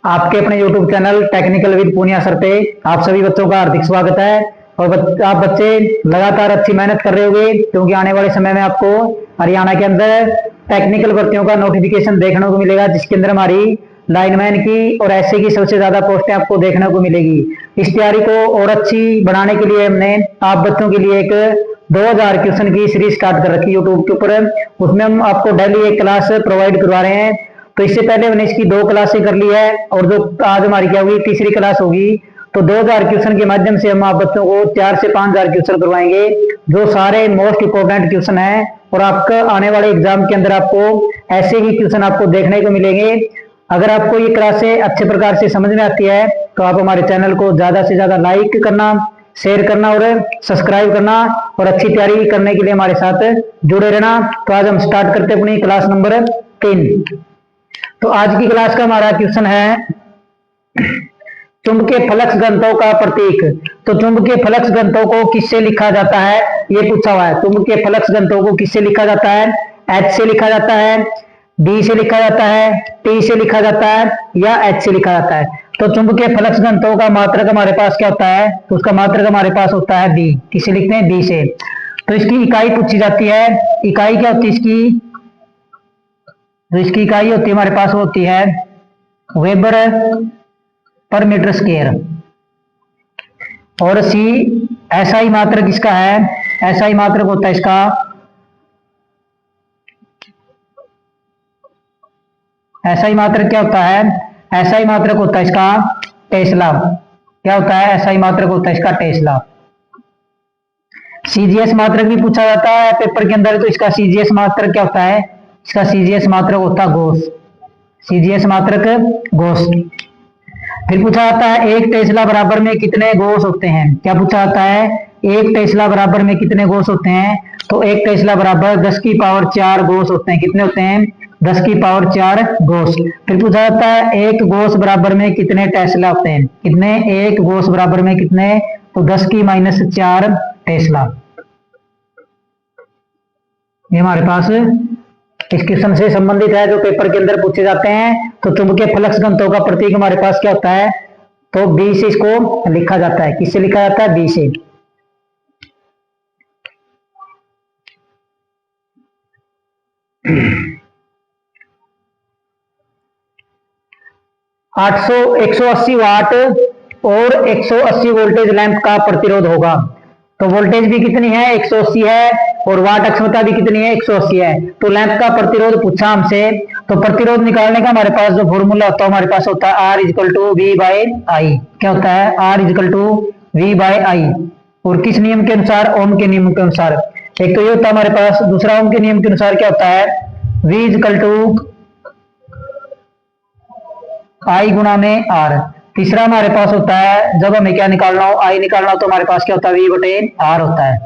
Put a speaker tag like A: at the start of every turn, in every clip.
A: आपके अपने YouTube channel technical with Poonia sir पे आप सभी बच्चों का हार्दिक स्वागत है। और आप बच्चे लगातार अच्छी मेहनत कर रहे होंगे, क्योंकि आने वाले समय में आपको हरियाणा के अंदर टेक्निकल भर्तियों का नोटिफिकेशन देखने को मिलेगा, जिसके अंदर हमारी लाइनमैन की और एसए की सबसे ज्यादा पोस्टें आपको देखने को मिलेगी। इस तैयारी को और अच्छी बनाने के लिए हमने आप बच्चों के लिए एक 2000 क्वेश्चन की सीरीज स्टार्ट कर रखी यूट्यूब के ऊपर। उसमें हम आपको डेली एक क्लास प्रोवाइड करवा रहे हैं। तो इससे पहले हमने इसकी 2 क्लासें कर ली है, और जो आज हमारी क्या होगी, तीसरी क्लास होगी। तो 2000 क्वेश्चन के माध्यम से हम आप बच्चों को 4 से 5000 क्वेश्चन करवाएंगे, जो सारे मोस्ट इंपोर्टेंट क्वेश्चन है। और आपका आने वाले एग्जाम के अंदर आपको ऐसे ही क्वेश्चन आपको देखने को मिलेंगे। अगर आपको ये क्लासें अच्छे प्रकार से समझ में आती है तो आप हमारे चैनल को ज्यादा से ज्यादा लाइक करना, शेयर करना और सब्सक्राइब करना, और अच्छी तैयारी करने के लिए हमारे साथ जुड़े रहना। तो आज हम स्टार्ट करते हैं अपनी क्लास नंबर 3। तो आज की क्लास का हमारा क्वेश्चन है चुंबकीय फ्लक्स घनत्व का प्रतीक। तो चुंबकीय फ्लक्स घनत्व को किससे लिखा जाता है, ये पूछा हुआ है। चुंबकीय फ्लक्स घनत्व को किससे लिखा जाता है? H से लिखा जाता है, D से लिखा जाता है, T से लिखा जाता है, या H से लिखा जाता है। तो चुंबकीय फ्लक्स घनत्व का मात्रक हमारे पास क्या होता है? तो उसका मात्रक हमारे पास होता है B। किसे लिखते हैं? B से। तो इसकी इकाई पूछी जाती है। इकाई क्या होती है इसकी? तो इसकी इकाई होती है हमारे पास होती है वेबर पर मीटर स्क्वायर। और सी एसआई मात्रक इसका है, एसआई मात्रक होता है इसका एसआई मात्रक क्या होता है? एसआई मात्रक होता है इसका टेस्ला। क्या होता है? एसआई मात्रक होता है इसका टेस्ला। सीजीएस मात्रक भी पूछा जाता है पेपर के अंदर। तो इसका सीजीएस मात्रक क्या होता है? इसका सीजीएस मात्रक होता है गॉस। सीजीएस मात्रक गॉस। फिर पूछा जाता है एक टेस्ला बराबर में कितने गॉस होते हैं? क्या पूछा जाता है? एक टेस्ला बराबर में कितने गॉस होते हैं? तो एक टेस्ला बराबर 10 की पावर 4 गॉस होते हैं। कितने होते हैं? 10 की पावर 4 गॉस। फिर पूछा जाता है एक गॉस बराबर में कितने टेस्ला होते हैं? कितने? एक गॉस बराबर में कितने? तो 10 की -4 टेस्ला। ये हमारे पास इस क्वेश्चन से संबंधित है, जो पेपर के अंदर पूछे जाते हैं। तो चुंबकीय फ्लक्स घनत्व का प्रतीक हमारे पास क्या होता है? तो बी से इसको लिखा जाता है। किससे लिखा जाता है? बी से। आठ 180 वाट और 180 वोल्टेज लैंप का प्रतिरोध होगा। तो वोल्टेज भी कितनी है? 180 है, और वाट अक्षमता भी कितनी है? 180 है। तो लैंप का प्रतिरोध पूछा हमसे। तो प्रतिरोध निकालने का हमारे पास जो फॉर्मूला होता है, हमारे पास होता है R = V/I। क्या होता है? R = V/I। और किस नियम के अनुसार? ओम के नियम के अनुसार। एक तो ये होता है हमारे पास। दूसरा ओम के नियम के अनुसार क्या होता है? V = I गुणा में R। तीसरा हमारे पास होता है, जब हमें क्या निकालना हो, I निकालना हो, तो हमारे पास क्या होता है? V/R होता है।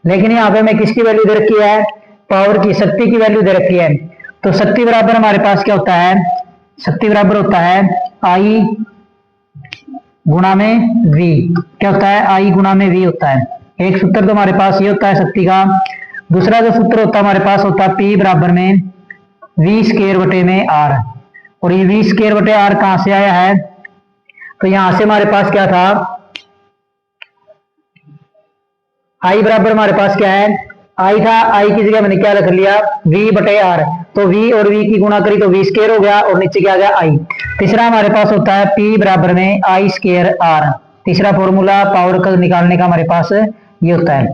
A: लेकिन यहाँ पे हमें किसकी वैल्यू दे रखी है? पावर की, शक्ति की वैल्यू दे रखी है। तो शक्ति बराबर हमारे पास क्या होता है? शक्ति बराबर होता है I गुणा में V। क्या होता है? I गुणा में V होता है। एक सूत्र तो हमारे पास ये होता है शक्ति का। दूसरा जो सूत्र होता है हमारे पास होता है P बराबर में V²/R। और ये V²/R कहां से आया है? तो यहां से हमारे पास क्या था? I बराबर हमारे पास क्या है? I था, I की जगह मैंने क्या रख लिया? V/R। तो V और V की गुणा करी तो V² हो गया, और नीचे क्या आ गया? I। तीसरा हमारे पास होता है P बराबर में I²R। तीसरा फॉर्मूला पावर का निकालने का हमारे पास ये होता है।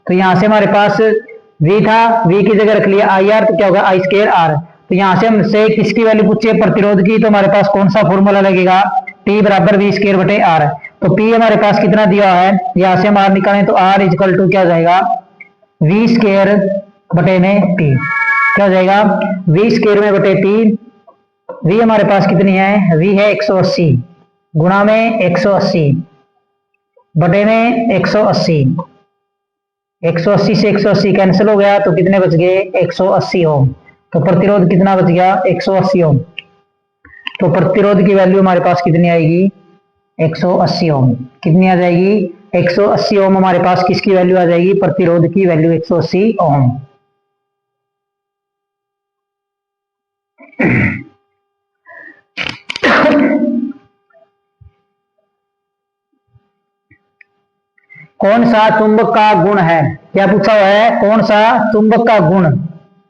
A: तो यहां से हमारे पास V था, V की जगह रख लिया IR, तो क्या होगा? I²R। तो यहां से हमसे किसकी वैल्यू पूछी है? प्रतिरोध की। तो हमारे पास कौन सा फॉर्मूला लगेगा? P बराबर V²/R। तो P हमारे पास कितना दिया है? यहां से हम R निकालें तो R = क्या हो जाएगा? V²/T। क्या हो जाएगा? V²/T। V हमारे पास कितनी है? V है 180 गुणा में 180 बटे में 180। 180 से 180 कैंसिल हो गया, तो कितने बच गए? 180 ओम। तो प्रतिरोध कितना बच गया? 180 ओम। तो प्रतिरोध की वैल्यू हमारे पास कितनी आएगी? 180 ओम। कितनी आ जाएगी? 180 ओम हमारे पास किसकी वैल्यू आ जाएगी? प्रतिरोध की वैल्यू 180 ओम। कौन सा चुंबक का गुण है? क्या पूछा हुआ है? कौन सा चुंबक का गुण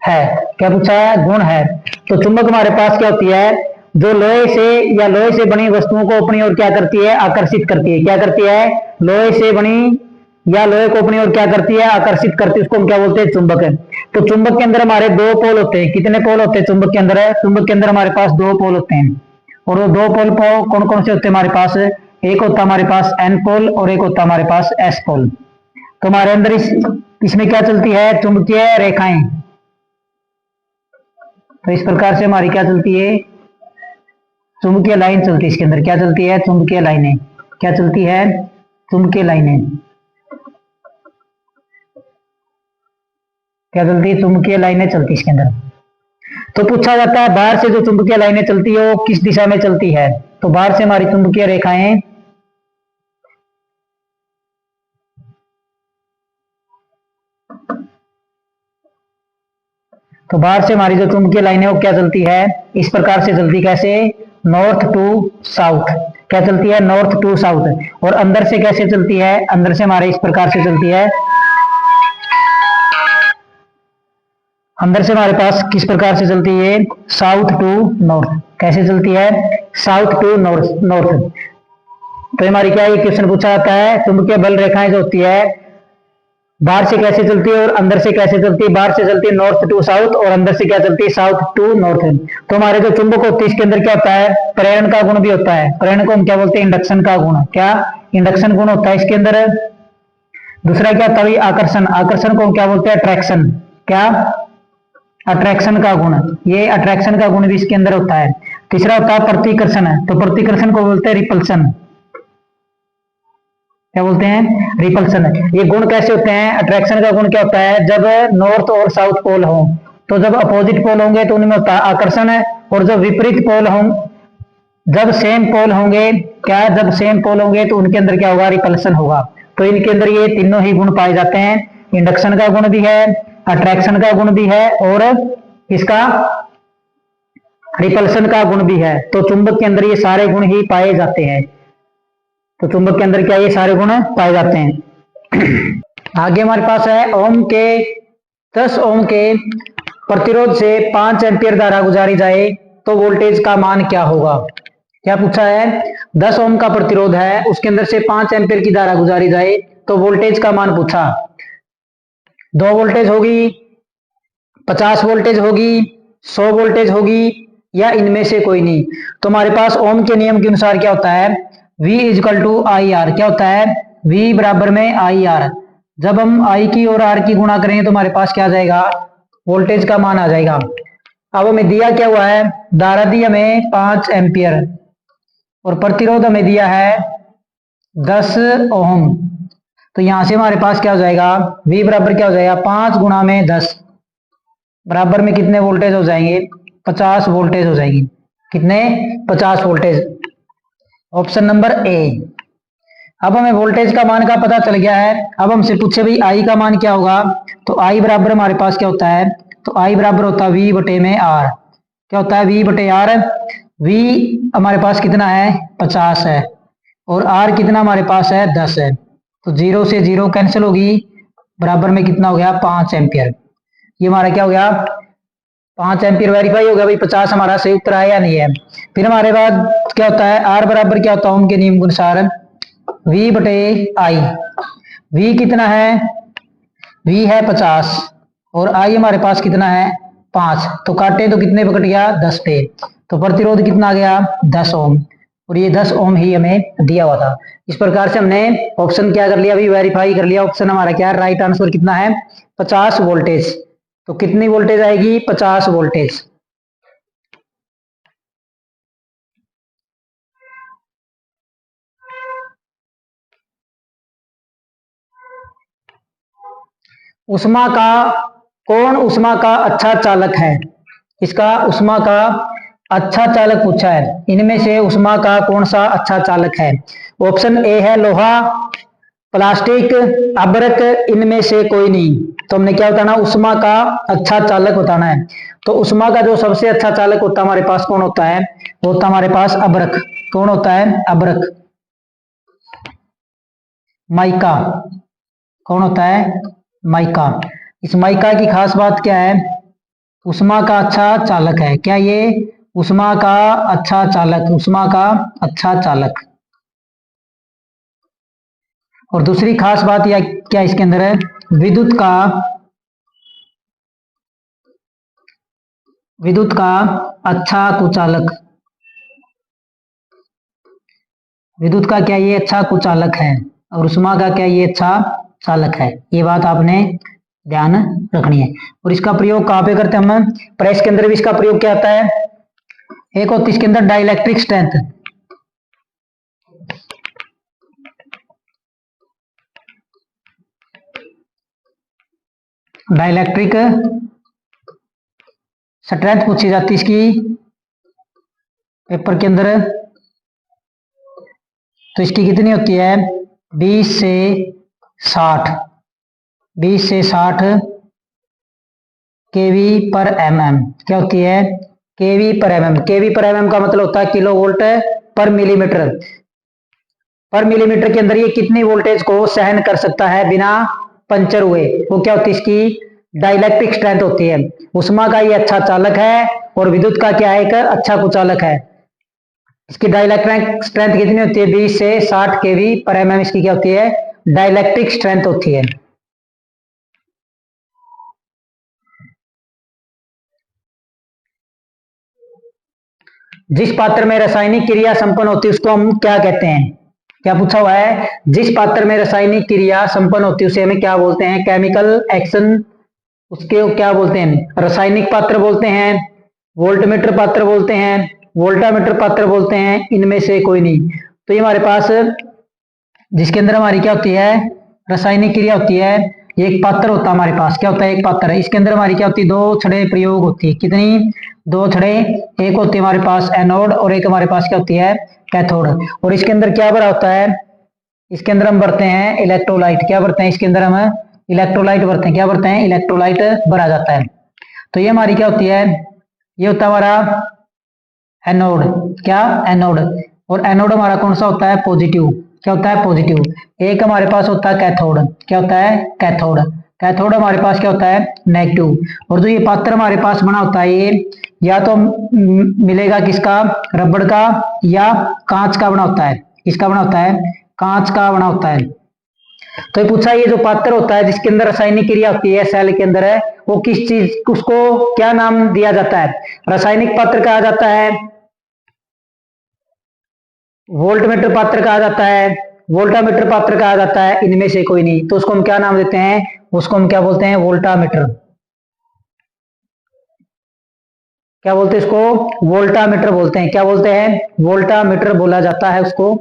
A: है? क्या पूछा है? गुण है। तो चुंबक हमारे पास क्या होती है? जो लोहे से या लोहे से बनी वस्तुओं को अपनी ओर क्या करती है? आकर्षित करती है। क्या करती है? लोहे से बनी या लोहे को अपनी ओर क्या करती है? आकर्षित करती है। उसको हम क्या बोलते हैं? चुंबक है। तो चुंबक के अंदर हमारे दो पोल होते हैं। कितने पोल होते हैं चुंबक के अंदर? चुंबक के अंदर हमारे पास दो पोल होते हैं। और वो दो पोल कौन कौन से होते हैं हमारे पास? एक होता है हमारे पास एन पोल और एक होता है हमारे पास एस पोल। तो हमारे अंदर इसमें क्या चलती है? चुंबकीय रेखाएं। तो इस प्रकार से हमारी क्या चलती है? चुंबकीय लाइन चलती है। इसके अंदर क्या चलती है? चुंबकीय लाइनें। क्या चलती है? चुंबकीय लाइनें। क्या चलती है? चुंबकीय लाइनें चलती है इसके अंदर। तो पूछा जाता है बाहर से जो चुंबकीय लाइनें चलती है वो किस दिशा में चलती है? तो बाहर से हमारी चुंबकीय रेखाएं तो बाहर से हमारी जो चुंबकीय लाइन है वो क्या चलती है? इस प्रकार से चलती। कैसे? North to south. क्या चलती है? North to south. और अंदर से कैसे चलती है? अंदर से हमारे इस प्रकार से चलती है। अंदर से हमारे पास किस प्रकार से चलती है? South to north. कैसे चलती है? South to north. तो हमारी क्या ये क्वेश्चन पूछा जाता है? चुंबकीय बल रेखाएं जो होती है बाहर से कैसे चलती है और अंदर से कैसे चलती है? बाहर से चलती है नॉर्थ टू साउथ और अंदर से क्या चलती है? South to north. तो हमारे जो चुंबक होती है इसके अंदर क्या होता है? प्रेरण का गुण भी होता है। प्रेरण को हम क्या बोलते हैं? इंडक्शन का गुण। क्या? इंडक्शन गुण होता है इसके अंदर। दूसरा क्या होता है? आकर्षण। आकर्षण को हम क्या बोलते हैं? अट्रैक्शन। क्या? अट्रैक्शन का गुण। ये अट्रैक्शन का गुण भी इसके अंदर होता है। तीसरा होता है प्रतिकर्षण। तो प्रतिकर्षण को बोलते हैं रिपल्सन। क्या बोलते हैं? रिपल्सन। ये गुण कैसे होते हैं? अट्रैक्शन का गुण क्या होता है? जब नॉर्थ और साउथ पोल हो, तो जब अपोजिट पोल होंगे तो उनमें होता है आकर्षण है। और जब विपरीत पोल होंगे, जब सेम पोल होंगे, क्या? जब सेम पोल होंगे तो उनके अंदर क्या होगा? रिपल्सन होगा। तो इनके अंदर ये तीनों ही गुण पाए जाते हैं। इंडक्शन का गुण भी है, अट्रैक्शन का गुण भी है और इसका रिपल्सन का गुण भी है। तो चुंबक के अंदर ये सारे गुण ही पाए जाते हैं। तो चुंबक के अंदर क्या ये सारे गुण पाए जाते हैं। आगे हमारे पास है ओम के 10 ओम के प्रतिरोध से 5 एम्पियर धारा गुजारी जाए तो वोल्टेज का मान क्या होगा? क्या पूछा है? 10 ओम का प्रतिरोध है, उसके अंदर से 5 एम्पियर की धारा गुजारी जाए तो वोल्टेज का मान पूछा। 2 वोल्टेज होगी, 50 वोल्टेज होगी, 100 वोल्टेज होगी या इनमें से कोई नहीं। तो हमारे पास ओम के नियम के अनुसार क्या होता है? V equal to I R. क्या होता है? V बराबर में आई आर। जब हम I की और R की गुणा करेंगे तो हमारे पास क्या आ जाएगा? वोल्टेज का मान आ जाएगा। अब हमें दिया क्या हुआ है? धारा दी हमें 5 एम्पियर और प्रतिरोध हमें दिया है 10 ओम। तो यहां से हमारे पास क्या हो जाएगा? V बराबर क्या हो जाएगा? 5 गुणा में 10 बराबर में कितने वोल्टेज हो जाएंगे? 50 वोल्टेज हो जाएगी। कितने? 50 वोल्टेज। Option number A. अब हमें वोल्टेज का मान का पता चल गया है। अब हमसे पूछे भाई आई का मान क्या होगा? तो आई बराबर हमारे पास क्या होता है? तो आई बराबर होता है वी बटे में आर। क्या होता है? वी बटे आर। वी हमारे पास कितना है? 50 है और आर कितना हमारे पास है? 10 है। तो 0 से 0 कैंसिल होगी, बराबर में कितना हो गया? 5 एम्पियर। ये हमारा क्या हो गया? 5 एम्पियर वेरीफाई हो गया भाई। 50 हमारा सही उत्तर है या नहीं है? फिर हमारे बाद क्या होता है? आर बराबर क्या होता है ओम के नियम के अनुसार? V बटे आई। V कितना है? V है 50 और I हमारे पास कितना है? 5। तो काटे तो कितने पे कट गया? 10 पे। तो प्रतिरोध कितना आ गया? 10 ओम। और ये 10 ओम ही हमें दिया हुआ था। इस प्रकार से हमने ऑप्शन क्या कर लिया? अभी वेरीफाई कर लिया। ऑप्शन हमारा क्या है? राइट आंसर कितना है? 50 वोल्टेज। तो कितनी वोल्टेज आएगी? 50 वोल्टेज। उष्मा का कौन उष्मा का अच्छा चालक है? इसका उष्मा का अच्छा चालक पूछा है। इनमें से उष्मा का कौन सा अच्छा चालक है? ऑप्शन ए है लोहा, प्लास्टिक, अभ्रक, इनमें से कोई नहीं। तो हमने क्या बताना? उष्मा का अच्छा चालक बताना है। तो उष्मा का जो सबसे अच्छा चालक होता है हमारे पास कौन होता है? वो होता है हमारे पास अभ्रक। कौन होता है? अभ्रक, माइका। कौन होता है? माइका। इस माइका की खास बात क्या है? उष्मा का अच्छा चालक है। क्या ये? उष्मा का अच्छा चालक, उष्मा का अच्छा चालक। और दूसरी खास बात यह क्या इसके अंदर है? विद्युत का, विद्युत का अच्छा कुचालक। विद्युत का क्या ये अच्छा कुचालक है, और उष्मा का क्या ये अच्छा चालक है। ये बात आपने ध्यान रखनी है। और इसका प्रयोग कहाँ पे करते हैं हम? प्रेस के अंदर भी इसका प्रयोग क्या आता है? एक होती है इसके अंदर डाइलेक्ट्रिक स्ट्रेंथ। डाइलेक्ट्रिक स्ट्रेंथ पूछी जाती है इसकी पेपर के अंदर। तो इसकी कितनी होती है? 20 से 60, 20 से 60 केवी पर एमएम। क्या होती है? केवी पर एमएम। केवी पर एमएम का मतलब होता है किलो वोल्ट पर मिलीमीटर। पर मिलीमीटर के अंदर ये कितनी वोल्टेज को सहन कर सकता है बिना पंचर हुए, वो क्या होती है इसकी डाइलेक्ट्रिक स्ट्रेंथ होती है। उष्मा का ये अच्छा चालक है, और विद्युत का क्या है? एक अच्छा कुचालक है। इसकी डाइलेक्ट्रिक स्ट्रेंथ कितनी होती है? 20 से 60 केवी पर एमएम इसकी क्या होती है? डाइलेक्ट्रिक स्ट्रेंथ होती है। जिस पात्र में रासायनिक क्रिया संपन्न होती है उसको हम क्या कहते हैं? क्या पूछा हुआ है? जिस पात्र में रासायनिक क्रिया संपन्न होती है उसे हमें क्या बोलते हैं? Chemical action. उसके क्या बोलते हैं? रासायनिक पात्र बोलते हैं, वोल्टमीटर पात्र बोलते हैं, वोल्टामीटर पात्र बोलते हैं, इनमें से कोई नहीं। तो ये हमारे पास जिसके अंदर हमारी क्या होती है? रासायनिक क्रिया होती है। ये एक पात्र होता है हमारे पास। क्या होता है? एक पात्र है। इसके अंदर हमारी क्या होती है? दो छड़े प्रयोग होती है। कितनी? दो छड़े। एक होती है हमारे पास एनोड, और एक हमारे पास क्या होती है? कैथोड। और इसके अंदर क्या भरा होता है? इसके अंदर हम भरते हैं इलेक्ट्रोलाइट। क्या भरते हैं इसके अंदर? हम इलेक्ट्रोलाइट भरते हैं। क्या भरते हैं? इलेक्ट्रोलाइट भरा जाता है। तो ये हमारी क्या होती है? ये होता है हमारा एनोड। क्या? एनोड। और एनोड हमारा कौन सा होता है? पॉजिटिव। क्या होता है? पॉजिटिव। एक हमारे पास होता है कैथोड। क्या होता है? कैथोड। कैथोड हमारे पास क्या होता है? नेगेटिव। और जो ये पात्र हमारे पास बना होता है, ये या तो मिलेगा किसका? रबड़ का, या कांच का बना होता है। किसका बना होता है? कांच का बना होता है। तो ये पूछा, ये जो पात्र होता है जिसके अंदर रासायनिक क्रिया होती है सेल के अंदर है, वो किस चीज, उसको क्या नाम दिया जाता है? रासायनिक पात्र कहा जाता है, वोल्टमीटर पात्र कहा जाता है, वोल्टामीटर पात्र कहा जाता है, इनमें से कोई नहीं। तो उसको हम क्या नाम देते हैं? उसको हम क्या बोलते हैं? वोल्टामीटर। क्या बोलते हैं इसको? वोल्टामीटर बोलते हैं। क्या बोलते हैं? वोल्टामीटर बोला जाता है उसको।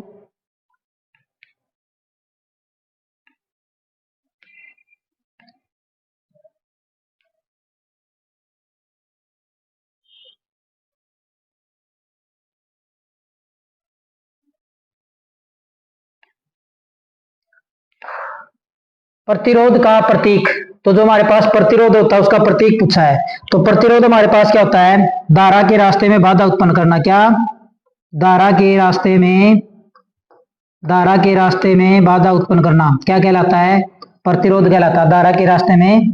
A: प्रतिरोध का प्रतीक। तो जो हमारे पास प्रतिरोध होता है उसका प्रतीक पूछा है। तो प्रतिरोध हमारे पास क्या होता है? धारा के रास्ते में बाधा उत्पन्न करना। क्या? धारा के रास्ते में, धारा के रास्ते में बाधा उत्पन्न करना क्या कहलाता है? प्रतिरोध कहलाता है। धारा के रास्ते में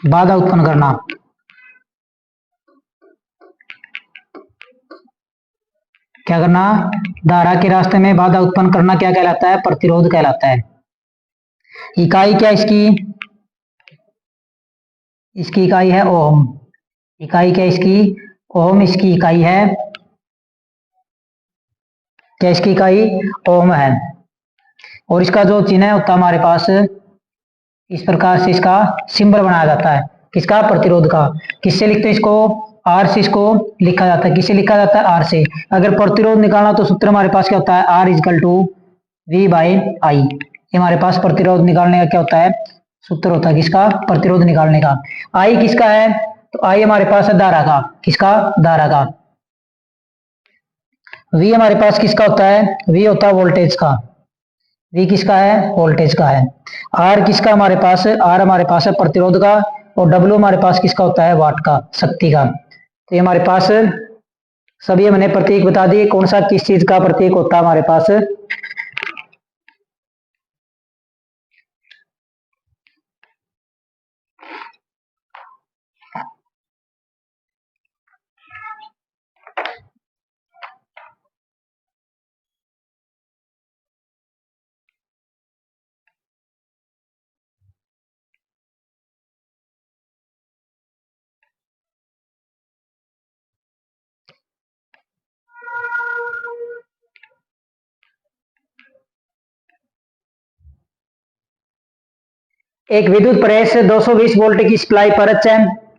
A: बाधा उत्पन्न करना। क्या करना? धारा के रास्ते में बाधा उत्पन्न करना क्या कहलाता है? प्रतिरोध कहलाता है। इकाई क्या इसकी? इसकी इकाई है ओम। इकाई क्या इसकी? ओम इसकी इकाई है। क्या इसकी इकाई? ओम है। और इसका जो चिन्ह होता है हमारे पास, इस प्रकार से इसका सिंबल बनाया जाता है। किसका? प्रतिरोध का। किससे लिखते हैं इसको? आर से इसको लिखा जाता है। किससे लिखा जाता है? आर से। अगर प्रतिरोध निकालना तो सूत्र हमारे पास क्या होता है? R equal to V by I. ये हमारे पास प्रतिरोध निकालने का क्या होता है? सूत्र होता है। किसका? प्रतिरोध निकालने का। आई किसका है? तो आई हमारे पास है धारा का। किसका? धारा का। वी हमारे पास किसका होता है? वी होता है वोल्टेज का। वी किसका है? वोल्टेज का है। आर किसका हमारे पास? आर हमारे पास है प्रतिरोध का। और डब्ल्यू हमारे पास किसका होता है? वाट का, शक्ति का। तो ये हमारे पास सभी हमने प्रतीक बता दिए। कौन सा किस चीज का प्रतीक होता है हमारे पास? एक विद्युत प्रेस 220 वोल्ट की सप्लाई पर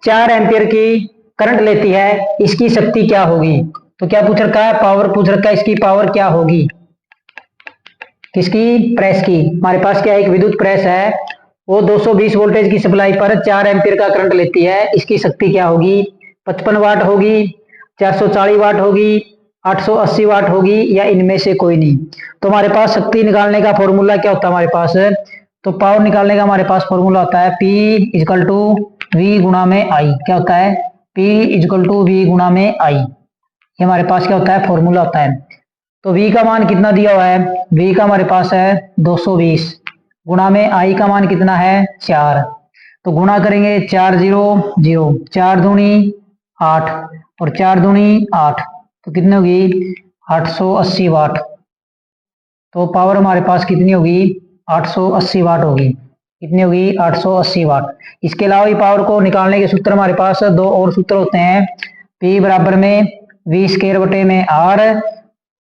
A: 4 एम्पियर की करंट लेती है, इसकी शक्ति क्या होगी? तो क्या पूछ रखा है? पावर पूछ रखा है, इसकी पावर क्या होगी? किसकी? प्रेस की। हमारे पास क्या एक विद्युत प्रेस है, वो 220 वोल्टेज की सप्लाई पर 4 एम्पियर का करंट लेती है, इसकी शक्ति क्या होगी? 55 वाट होगी, 440 वाट होगी, 880 वाट होगी, या इनमें से कोई नहीं। तो हमारे पास शक्ति निकालने का फॉर्मूला क्या होता है हमारे पास? तो पावर निकालने का हमारे पास फॉर्मूला होता है P इजकल टू V गुणा में I। क्या होता है? P इजकल टू V गुणा में I। ये हमारे पास क्या होता है? फॉर्मूला होता है। तो V का मान कितना दिया हुआ है? V का हमारे पास है 220 गुणा में I का मान कितना है? 4। तो गुणा करेंगे 4 0 0, 4 दूनी 8 और 4 दूनी 8, तो कितनी होगी? 880 वाट। तो पावर हमारे पास कितनी होगी? 880 वाट होगी। कितनी होगी? 880 वाट। इसके अलावा ये पावर को निकालने के सूत्र हमारे पास दो और सूत्र होते हैं, P बराबर में V स्क्वायर बटे में R,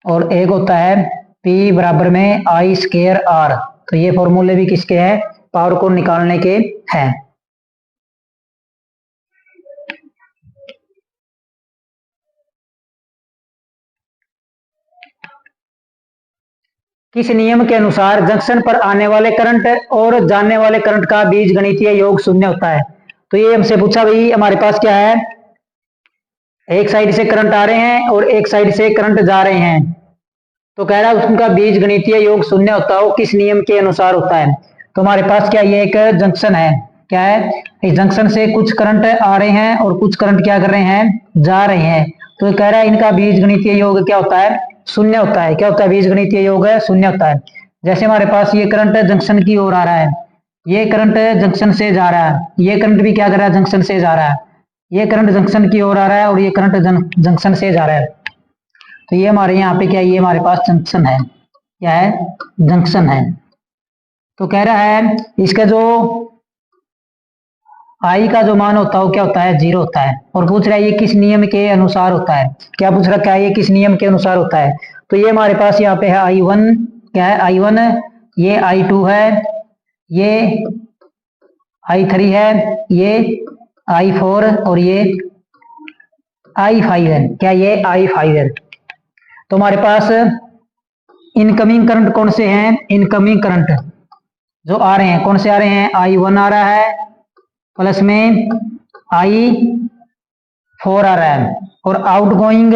A: और एक होता है P बराबर में I स्क्वायर R। तो ये फॉर्मूले भी किसके हैं? पावर को निकालने के हैं। किस नियम के अनुसार जंक्शन पर आने वाले करंट और जाने वाले करंट का बीजगणितीय योग शून्य होता है? तो ये हमसे पूछा भाई, हमारे पास क्या है, एक साइड से करंट आ रहे हैं और एक साइड से करंट जा रहे हैं, तो कह रहा है उनका बीजगणितीय योग शून्य होता है, वो किस नियम के अनुसार होता है? तो हमारे पास क्या, ये एक जंक्शन है, क्या है, इस जंक्शन से कुछ करंट आ रहे हैं और कुछ करंट क्या कर रहे हैं? जा रहे हैं। तो कह रहा है इनका बीजगणितीय योग क्या होता है? शून्य होता है। क्या होता है? बीजगणितीय योग शून्य होता है। जैसे हमारे पास ये करंट जंक्शन की ओर आ रहा है, ये करंट जंक्शन से जा रहा है, ये करंट भी क्या कर रहा है? जंक्शन से जा रहा है। ये करंट जंक्शन की ओर आ रहा है और ये करंट जंक्शन से जा रहा है। तो ये हमारे यहाँ पे क्या है? ये हमारे पास जंक्शन है। क्या है? जंक्शन है। तो कह रहा है इसका जो आई का जो मान होता है वो क्या होता है? 0 होता है। और पूछ रहा है ये किस नियम के अनुसार होता है? क्या पूछ रखा है? ये किस नियम के अनुसार होता है? तो ये हमारे पास यहाँ पे है I1, क्या है? I1, ये I2 है, ये I3 है, ये I4 और ये I5 है। क्या ये I5 है? तो हमारे पास इनकमिंग करंट कौन से हैं? इनकमिंग करंट जो आ रहे हैं, कौन से आ रहे हैं? I1 आ रहा है, प्लस में I4 आ रहा है, और आउटगोइंग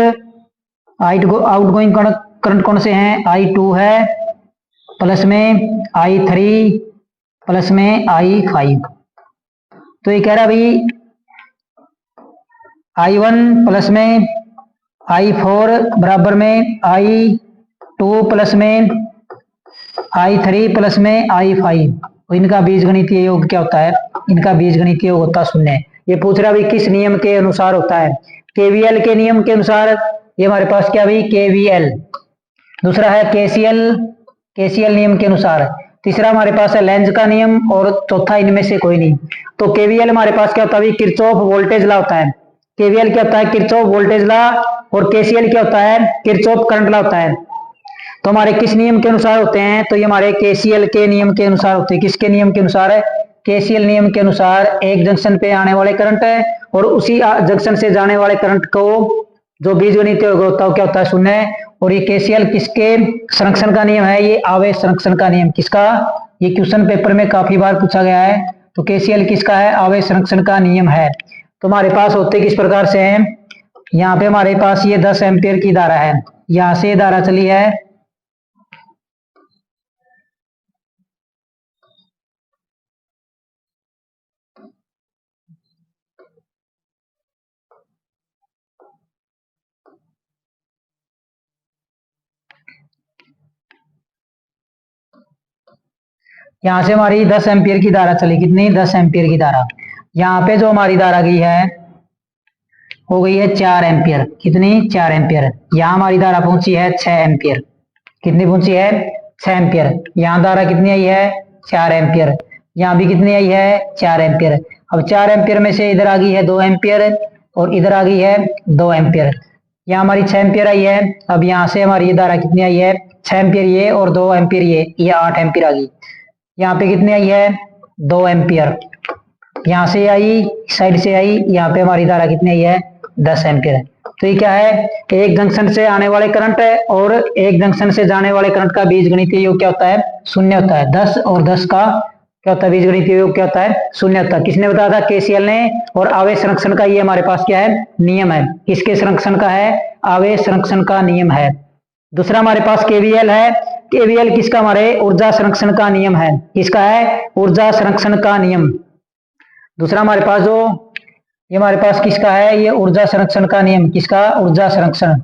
A: करंट कौन से हैं? I2 है, प्लस में I3, प्लस में I5। तो ये कह रहा भाई I1 प्लस में I4 बराबर में I2 प्लस में I3 प्लस में I5, तो इनका बीजगणितीय योग क्या होता है? इनका बीजगणितीय योग होता है 0। ये पूछ रहा भाई किस नियम के अनुसार होता है? केवीएल के नियम के अनुसार। ये हमारे पास क्या भाई? केवीएल। दूसरा है केसीएल नियम के अनुसार। तीसरा हमारे पास है लेंज का नियम, और चौथा इनमें से कोई नहीं। तो केवीएल हमारे पास क्या होता है? किरचॉफ वोल्टेज लॉ होता है। केवीएल क्या होता है? Kirchhoff voltage law. और केसीएल क्या होता है? किरचॉफ करंट लॉ होता है। तो हमारे किस नियम के अनुसार होते हैं? तो ये हमारे केसीएल के नियम के अनुसार होते हैं। किसके नियम के अनुसार है? केसीएल नियम के अनुसार एक जंक्शन पे आने वाले करंट है और उसी जंक्शन से जाने वाले करंट को जो बीजगणितीय योग होता है क्या होता है? 0। और ये केसीएल किसके संरक्षण का नियम है? ये आवेश संरक्षण का नियम। किसका? ये क्वेश्चन पेपर में काफी बार पूछा गया है। तो केसीएल किसका है? आवेश संरक्षण का नियम है। तो हमारे पास होते किस प्रकार से हैं? यहाँ पे हमारे पास ये 10 एम्पियर की धारा है, यहाँ से धारा चली है, यहाँ से हमारी 10 एम्पियर की धारा चली। कितनी? 10 एम्पियर की धारा। यहाँ पे जो हमारी धारा गई है हो गई है 4 एम्पियर। कितनी? 4 एम्पियर। यहाँ हमारी धारा पहुंची है 6 एम्पियर। कितनी पहुंची है? 6 एम्पियर। यहाँ धारा कितनी आई है? 4 एम्पियर। यहाँ भी कितनी आई है? 4 एम्पियर। अब 4 एम्पियर में से इधर आ गई है 2 एम्पियर और इधर आ गई है 2 एम्पियर। यहाँ हमारी 6 एम्पियर आई है। अब यहाँ से हमारी ये धारा कितनी आई है? 6 एम्पियर ये और 2 एम्पियर ये 8 एम्पियर आ गई। यहाँ पे कितनी आई है? 2 एम्पियर। यहां से आई, साइड से आई, यहाँ पे हमारी धारा कितनी आई है 10 एम्पियर है। तो ये क्या है, एक जंक्शन से आने वाले करंट है और एक जंक्शन से जाने वाले करंट का बीजगणितीय योग क्या होता है, 0 होता है। 10 और 10 का क्या होता है, बीजगणितीय योग क्या होता है, 0 होता है। किसने बताया था, केसीएल ने। और आवेश संरक्षण का ये हमारे पास क्या है, नियम है। किसके संरक्षण का है, आवेश संरक्षण का नियम है। दूसरा हमारे पास केवीएल है। केवीएल किसका, हमारे ऊर्जा संरक्षण का नियम है। किसका है, ऊर्जा संरक्षण का नियम। दूसरा हमारे पास जो ये हमारे पास किसका है, ये ऊर्जा संरक्षण का नियम। किसका, ऊर्जा संरक्षण।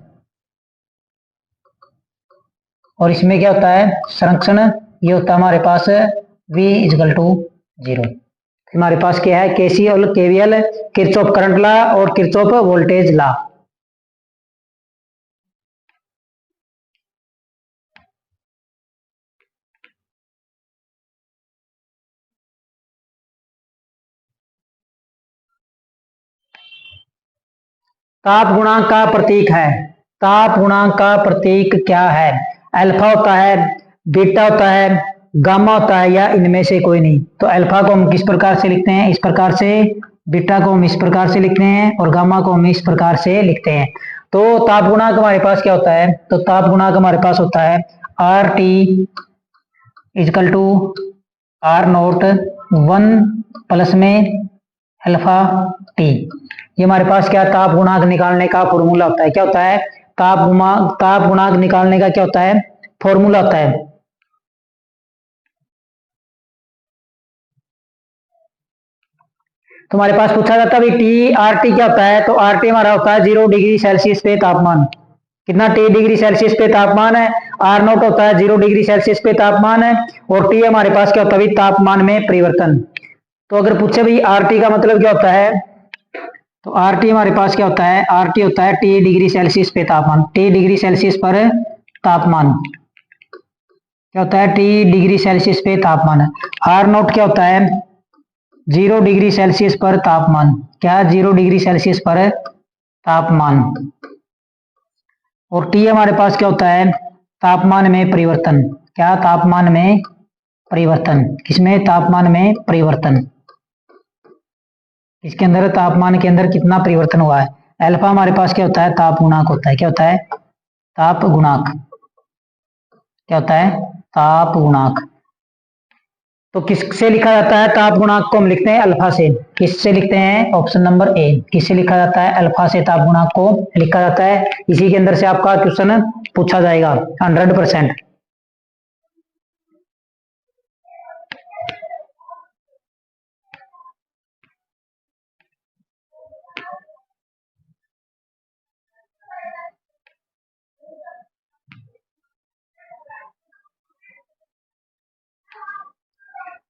A: और इसमें क्या होता है, संरक्षण ये होता है हमारे पास V = 0। हमारे पास क्या है, KCL, KVL, Kirchhoff current law और किरचॉफ वोल्टेज लॉ। ताप गुणांक का प्रतीक है। ताप गुणांक का प्रतीक क्या है, अल्फा होता है, बीटा होता है, गामा होता है, या इनमें से कोई नहीं। तो अल्फा को हम किस प्रकार से लिखते हैं, इस प्रकार से। बीटा को हम इस प्रकार से लिखते हैं और गामा को हम इस प्रकार से लिखते हैं। तो ताप गुणांक हमारे पास क्या होता है, तो ताप गुणांक हमारे पास होता है RT = R0 1 प्लस में अल्फा टी। ये हमारे पास क्या, ताप गुणांक निकालने का फॉर्मूला होता है। क्या होता है, ताप गुणांक निकालने का क्या होता है, फॉर्मूला होता है। तो हमारे पास पूछा जाता है टी आर टी क्या होता है, तो आर टी हमारा होता है 0 डिग्री सेल्सियस पे तापमान। कितना, T डिग्री सेल्सियस पे तापमान है। R0 होता है 0 डिग्री सेल्सियस पे तापमान है। और T हमारे पास क्या होता है, तापमान में परिवर्तन। तो अगर पूछे भाई RT का मतलब क्या होता है, तो RT हमारे पास क्या होता है, RT होता है T डिग्री सेल्सियस पे तापमान। T डिग्री सेल्सियस पर तापमान क्या होता है, T डिग्री सेल्सियस पे तापमान है। R0 क्या होता है, 0 डिग्री सेल्सियस पर तापमान। क्या, 0 डिग्री सेल्सियस पर तापमान। और T हमारे पास क्या होता है, तापमान में परिवर्तन। क्या, तापमान में परिवर्तन। किसमें, तापमान में परिवर्तन। इसके अंदर तापमान के अंदर कितना परिवर्तन हुआ है। अल्फा हमारे पास क्या होता है, ताप गुणांक होता है। क्या होता है, ताप गुणांक। क्या होता है, ताप गुणांक। तो किससे लिखा जाता है, ताप गुणांक को हम लिखते हैं अल्फा से। किससे लिखते हैं, ऑप्शन नंबर ए। किससे लिखा जाता है, अल्फा से ताप गुणांक को लिखा जाता है। इसी के अंदर से आपका क्वेश्चन पूछा जाएगा 100%।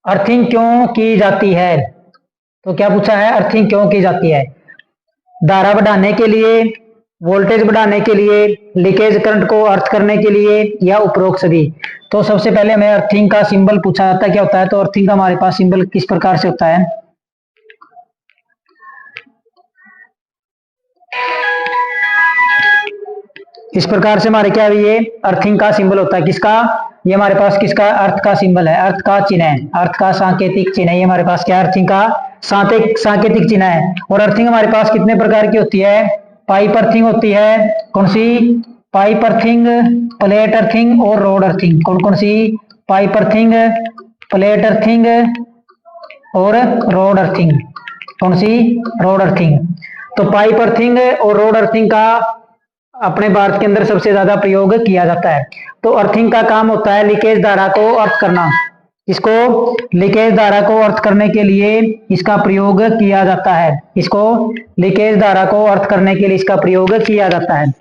A: अर्थिंग क्यों की जाती है, तो क्या पूछा है, अर्थिंग क्यों की जाती है। धारा बढ़ाने के लिए, वोल्टेज बढ़ाने के लिए, लीकेज करंट को अर्थ करने के लिए, या उपरोक्त सभी। तो सबसे पहले हमें अर्थिंग का सिंबल पूछा जाता है, क्या होता है। तो अर्थिंग का हमारे पास सिंबल किस प्रकार से होता है, इस प्रकार से हमारे क्या है, ये अर्थिंग का सिंबल होता है। किसका, ये हमारे पास किसका, अर्थ का सिंबल है, अर्थ का चिन्ह है, अर्थ का सांकेतिक चिन्ह है। ये हमारे पास क्या, अर्थिंग का सांकेतिक चिन्ह है। और अर्थिंग हमारे पास कितने प्रकार की होती है, पाइप अर्थिंग होती है। कौन सी, पाइप अर्थिंग, प्लेट अर्थिंग और रोड अर्थिंग। कौन कौन सी, पाइप अर्थिंग, प्लेट अर्थिंग और रोड अर्थिंग। कौन सी, रोड अर्थिंग। तो पाइप अर्थिंग और रोड अर्थिंग का अपने भारत के अंदर सबसे ज्यादा प्रयोग किया जाता है। तो अर्थिंग का काम होता है लीकेज धारा को अर्थ करना। इसको, लीकेज धारा को अर्थ करने के लिए इसका प्रयोग किया जाता है। इसको, लीकेज धारा को अर्थ करने के लिए इसका प्रयोग किया जाता है।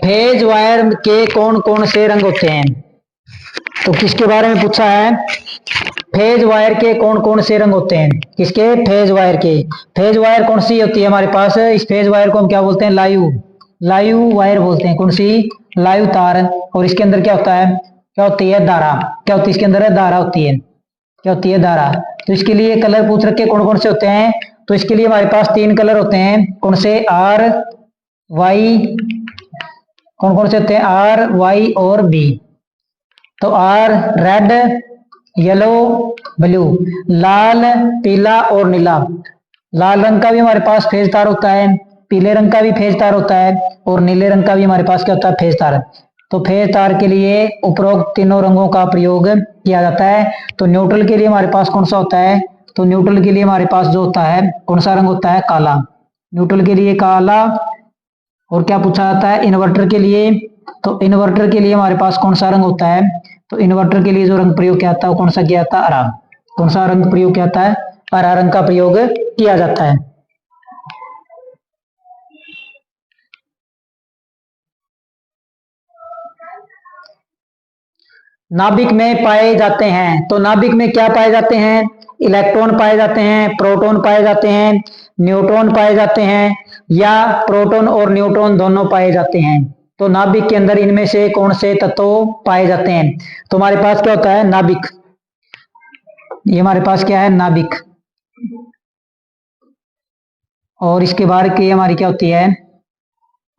A: फेज वायर के कौन कौन से रंग होते हैं, तो किसके बारे में पूछा है, फेज वायर के कौन कौन से रंग होते हैं? किसके? फेज वायर के। फेज वायर कौन सी होती है हमारे पास? इस फेज वायर को हम क्या बोलते हैं? लाइव वायर बोलते हैं। कौन सी? लाइव तार। और इसके अंदर क्या होता है? क्या होती है? धारा। क्या होती है इसके अंदर? धारा होती है। क्या होती है? धारा। तो इसके लिए कलर पूछ रखे कौन कौन से होते हैं? तो इसके लिए हमारे पास 3 कलर होते हैं। कौन से? R, Y. कौन कौन से होते हैं? आर, वाई और बी। तो आर रेड, येलो, ब्लू। लाल, पीला और नीला। लाल रंग का भी हमारे पास फेज तार होता है, पीले रंग का भी फेज तार होता है और नीले रंग का भी हमारे पास क्या होता है? फेज तार। तो फेज तार के लिए उपरोक्त तीनों रंगों का प्रयोग किया जाता है। तो न्यूट्रल के लिए हमारे पास कौन सा होता है? तो न्यूट्रल के लिए हमारे पास जो होता है, कौन सा रंग होता है? काला। न्यूट्रल के लिए काला। और क्या पूछा जाता है? इन्वर्टर के लिए। तो इन्वर्टर के लिए हमारे पास कौन सा रंग होता है? तो इन्वर्टर के लिए जो रंग प्रयोग किया जाता है वो कौन सा किया जाता है? हरा। कौन सा रंग प्रयोग किया जाता है? हरा रंग का प्रयोग किया जाता है। नाभिक में पाए जाते हैं। तो नाभिक में क्या पाए जाते हैं? इलेक्ट्रॉन पाए जाते हैं, प्रोटॉन पाए जाते हैं, न्यूट्रॉन पाए जाते हैं, या प्रोटॉन और न्यूट्रॉन दोनों पाए जाते हैं। तो नाभिक के अंदर इनमें से कौन से तत्व पाए जाते हैं? तो हमारे पास क्या होता है? नाभिक। ये हमारे पास क्या है? नाभिक। और इसके बाहर की हमारी क्या होती है?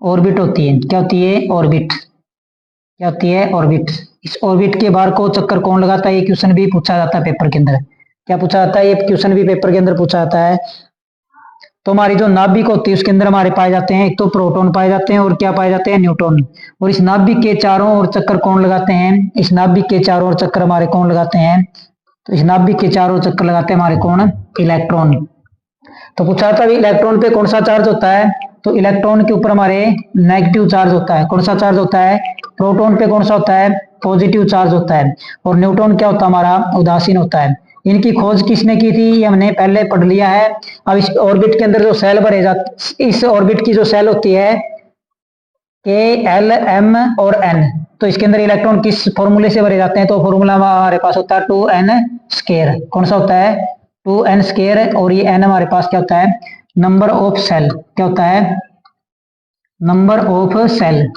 A: ऑर्बिट होती है। क्या होती है? ऑर्बिट। क्या होती है? ऑर्बिट। इस ऑर्बिट के बाहर को चक्कर कौन लगाता है? ये क्वेश्चन भी पूछा जाता है पेपर के अंदर। क्या पूछा जाता है? ये क्वेश्चन भी पेपर के अंदर पूछा जाता है। तो हमारी जो नाभिक होती है उसके अंदर हमारे पाए जाते हैं, एक तो प्रोटॉन पाए जाते हैं और क्या पाए जाते हैं? न्यूट्रॉन। और इस नाभिक के चारों ओर चक्कर कौन लगाते हैं? इस नाभिक के चारों ओर चक्कर हमारे कौन लगाते हैं? तो इस नाभिक के चारों ओर चक्कर लगाते हैं हमारे कौन? इलेक्ट्रॉन। तो पूछा था भी इलेक्ट्रॉन पे कौन सा चार्ज होता है? तो इलेक्ट्रॉन के ऊपर हमारे नेगेटिव चार्ज होता है। कौन सा चार्ज होता है? प्रोटॉन पे कौन सा होता है? पॉजिटिव चार्ज होता है। और न्यूट्रॉन क्या होता है हमारा? उदासीन होता है। इनकी खोज किसने की थी? ये हमने पहले पढ़ लिया है। अब इस ऑर्बिट के अंदर जो सेल भरे जाते, इस ऑर्बिट की जो सेल होती है के, एल, एम और एन, तो इसके अंदर इलेक्ट्रॉन किस फॉर्मूले से भरे जाते हैं? तो फॉर्मूला हमारे पास होता है 2n स्केयर। कौन सा होता है? 2n square. और ये n हमारे पास क्या होता है? Number of cell. क्या होता है? Number of cell.